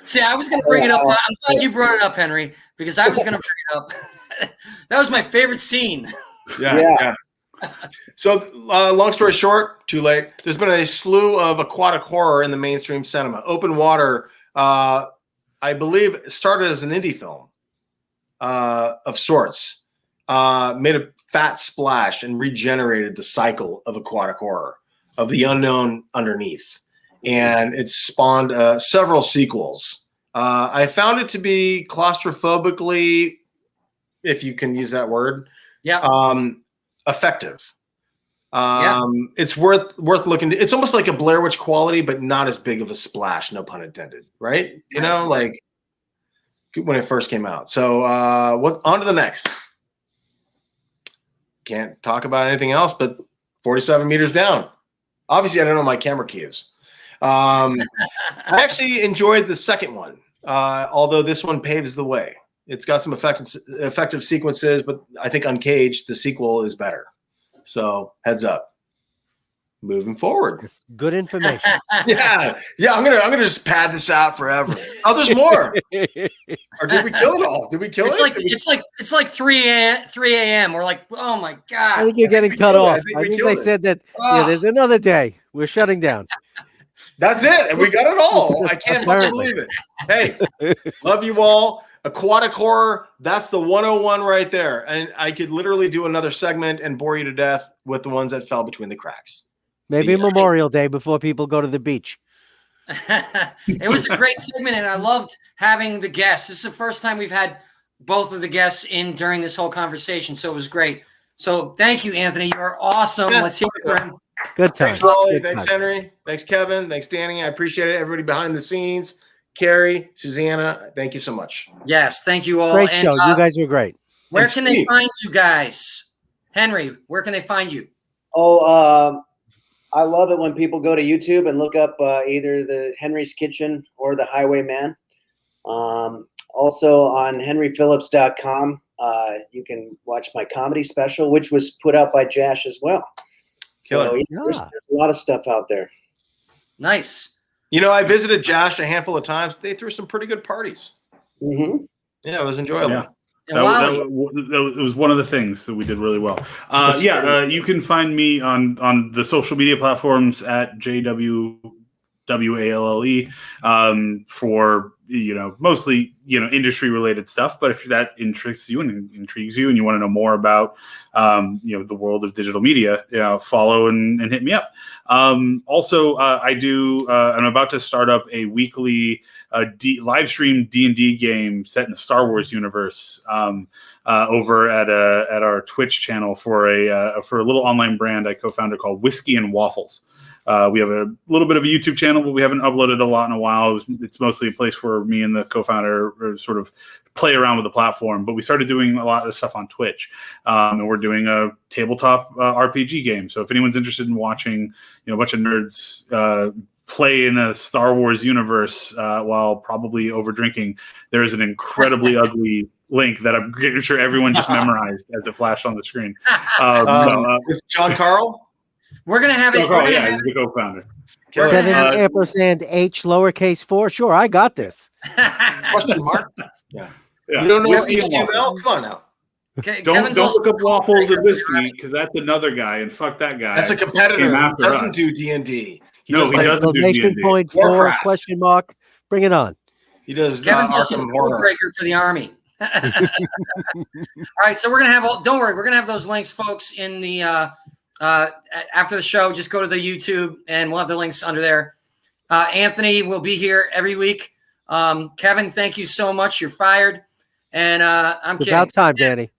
A: See, I was going to bring it up. I'm glad you brought it up, Henry, because I was going to bring it up. That was my favorite scene.
H: Yeah. So, long story short, too late. There's been a slew of aquatic horror in the mainstream cinema. Open Water, I believe, started as an indie film of sorts. Made a fat splash and regenerated the cycle of aquatic horror, of the unknown underneath. And it spawned several sequels. I found it to be claustrophobically, if you can use that word, effective. It's worth looking. It's almost like a Blair Witch quality, but not as big of a splash, no pun intended, right? You know, like when it first came out. So on to the next. Can't talk about anything else but 47 meters down. Obviously, I don't know my camera cues. I actually enjoyed the second one, although this one paves the way. It's got some effective sequences, but I think Uncaged, the sequel, is better. So heads up. Moving forward.
B: Good information.
H: Yeah. I'm gonna just pad this out forever. Oh, there's more. Or did we kill it all? Did we kill it?
A: It's like 3 a.m. We're like, oh my God.
B: I think you're getting cut off. I think they said that there's another day. We're shutting down.
H: That's it. And we got it all. I can't fucking believe it. Hey, love you all. Aquatic horror, that's the 101 right there. And I could literally do another segment and bore you to death with the ones that fell between the cracks.
B: Maybe Memorial Day before people go to the beach.
A: It was a great segment, and I loved having the guests. This is the first time we've had both of the guests in during this whole conversation, so it was great. So thank you, Anthony. You are awesome. Let's hear it for him.
B: Good time.
H: Thanks, Wally. Thanks, Henry. Thanks, Kevin. Thanks, Danny. I appreciate it. Everybody behind the scenes. Carrie, Susanna, thank you so much.
A: Yes, thank you all.
B: Great show. You guys were great.
A: Where can they find you guys? Henry, where can they find you?
D: Oh, I love it when people go to YouTube and look up either the Henry's Kitchen or the Highwayman. Also on henryphillips.com, you can watch my comedy special, which was put out by JASH as well. So there's a lot of stuff out there.
A: Nice.
H: You know, I visited JASH a handful of times. They threw some pretty good parties.
D: Mm-hmm.
H: Yeah, it was enjoyable.
C: Yeah. It was one of the things that we did really well. You can find me on the social media platforms at JWWALLE for mostly industry related stuff. But if that interests you and intrigues you, and you want to know more about the world of digital media, follow and hit me up. Also, I'm about to start up a weekly live stream D&D game set in the Star Wars universe over at our Twitch channel for a little online brand I co-founded called Whiskey and Waffles. We have a little bit of a YouTube channel, but we haven't uploaded a lot in a while. It's mostly a place where me and the co-founder sort of play around with the platform. But we started doing a lot of stuff on Twitch, and we're doing a tabletop RPG game. So if anyone's interested in watching, a bunch of nerds play in a Star Wars universe while probably over drinking, there is an incredibly ugly link that I'm sure everyone just memorized as it flashed on the screen.
H: With John Carl?
A: We're gonna have it.
C: He's the co-founder.
B: 7&H4. Sure, I got this.
H: Question mark. Yeah.
C: You
H: don't know HTML? Come on now.
C: Don't look up Waffles and Whiskey, because that's another guy, and fuck that guy.
H: That's a competitor who doesn't do D&D.
C: He doesn't do D&D.
B: Point 4 question mark. Bring it on.
H: He does.
A: Kevin's also a Brokebaker for the Army. All right, so we're gonna have. Don't worry, we're gonna have those links, folks, in the. After the show, just go to the YouTube and we'll have the links under there. Anthony will be here every week. Kevin, thank you so much. You're fired. And I'm kidding.
B: About time, Danny.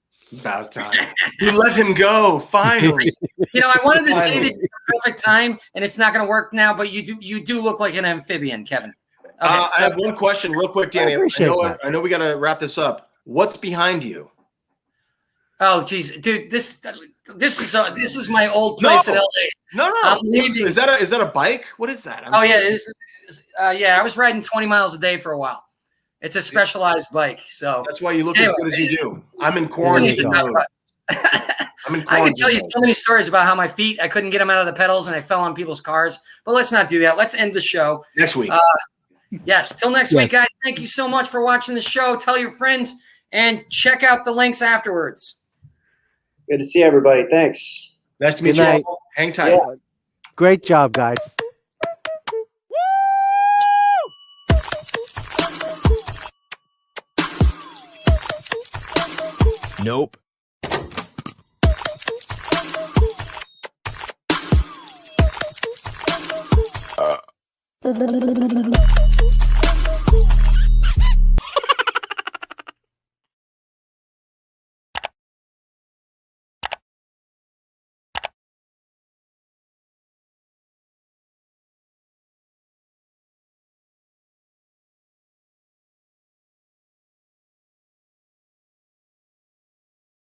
H: About time. You let him go, finally.
A: I wanted to say this at the perfect time, and it's not going to work now, but you do look like an amphibian, Kevin. Okay,
H: I have one question real quick, Danny. I know we got to wrap this up. What's behind you?
A: Oh, geez, dude, this is my old place in LA.
H: No. Is that a bike? What is that?
A: I was riding 20 miles a day for a while. It's a specialized bike, so
H: that's why you look as good as you do. I'm in quarantine.
A: I can tell you so many stories about how my feet, I couldn't get them out of the pedals and I fell on people's cars. But let's not do that. Let's end the show
H: next week.
A: Yes, till next week, guys. Thank you so much for watching the show. Tell your friends and check out the links afterwards.
D: Good to see everybody. Thanks.
H: Nice to meet you all. Hang tight. Yeah.
B: Great job, guys.
J: Nope.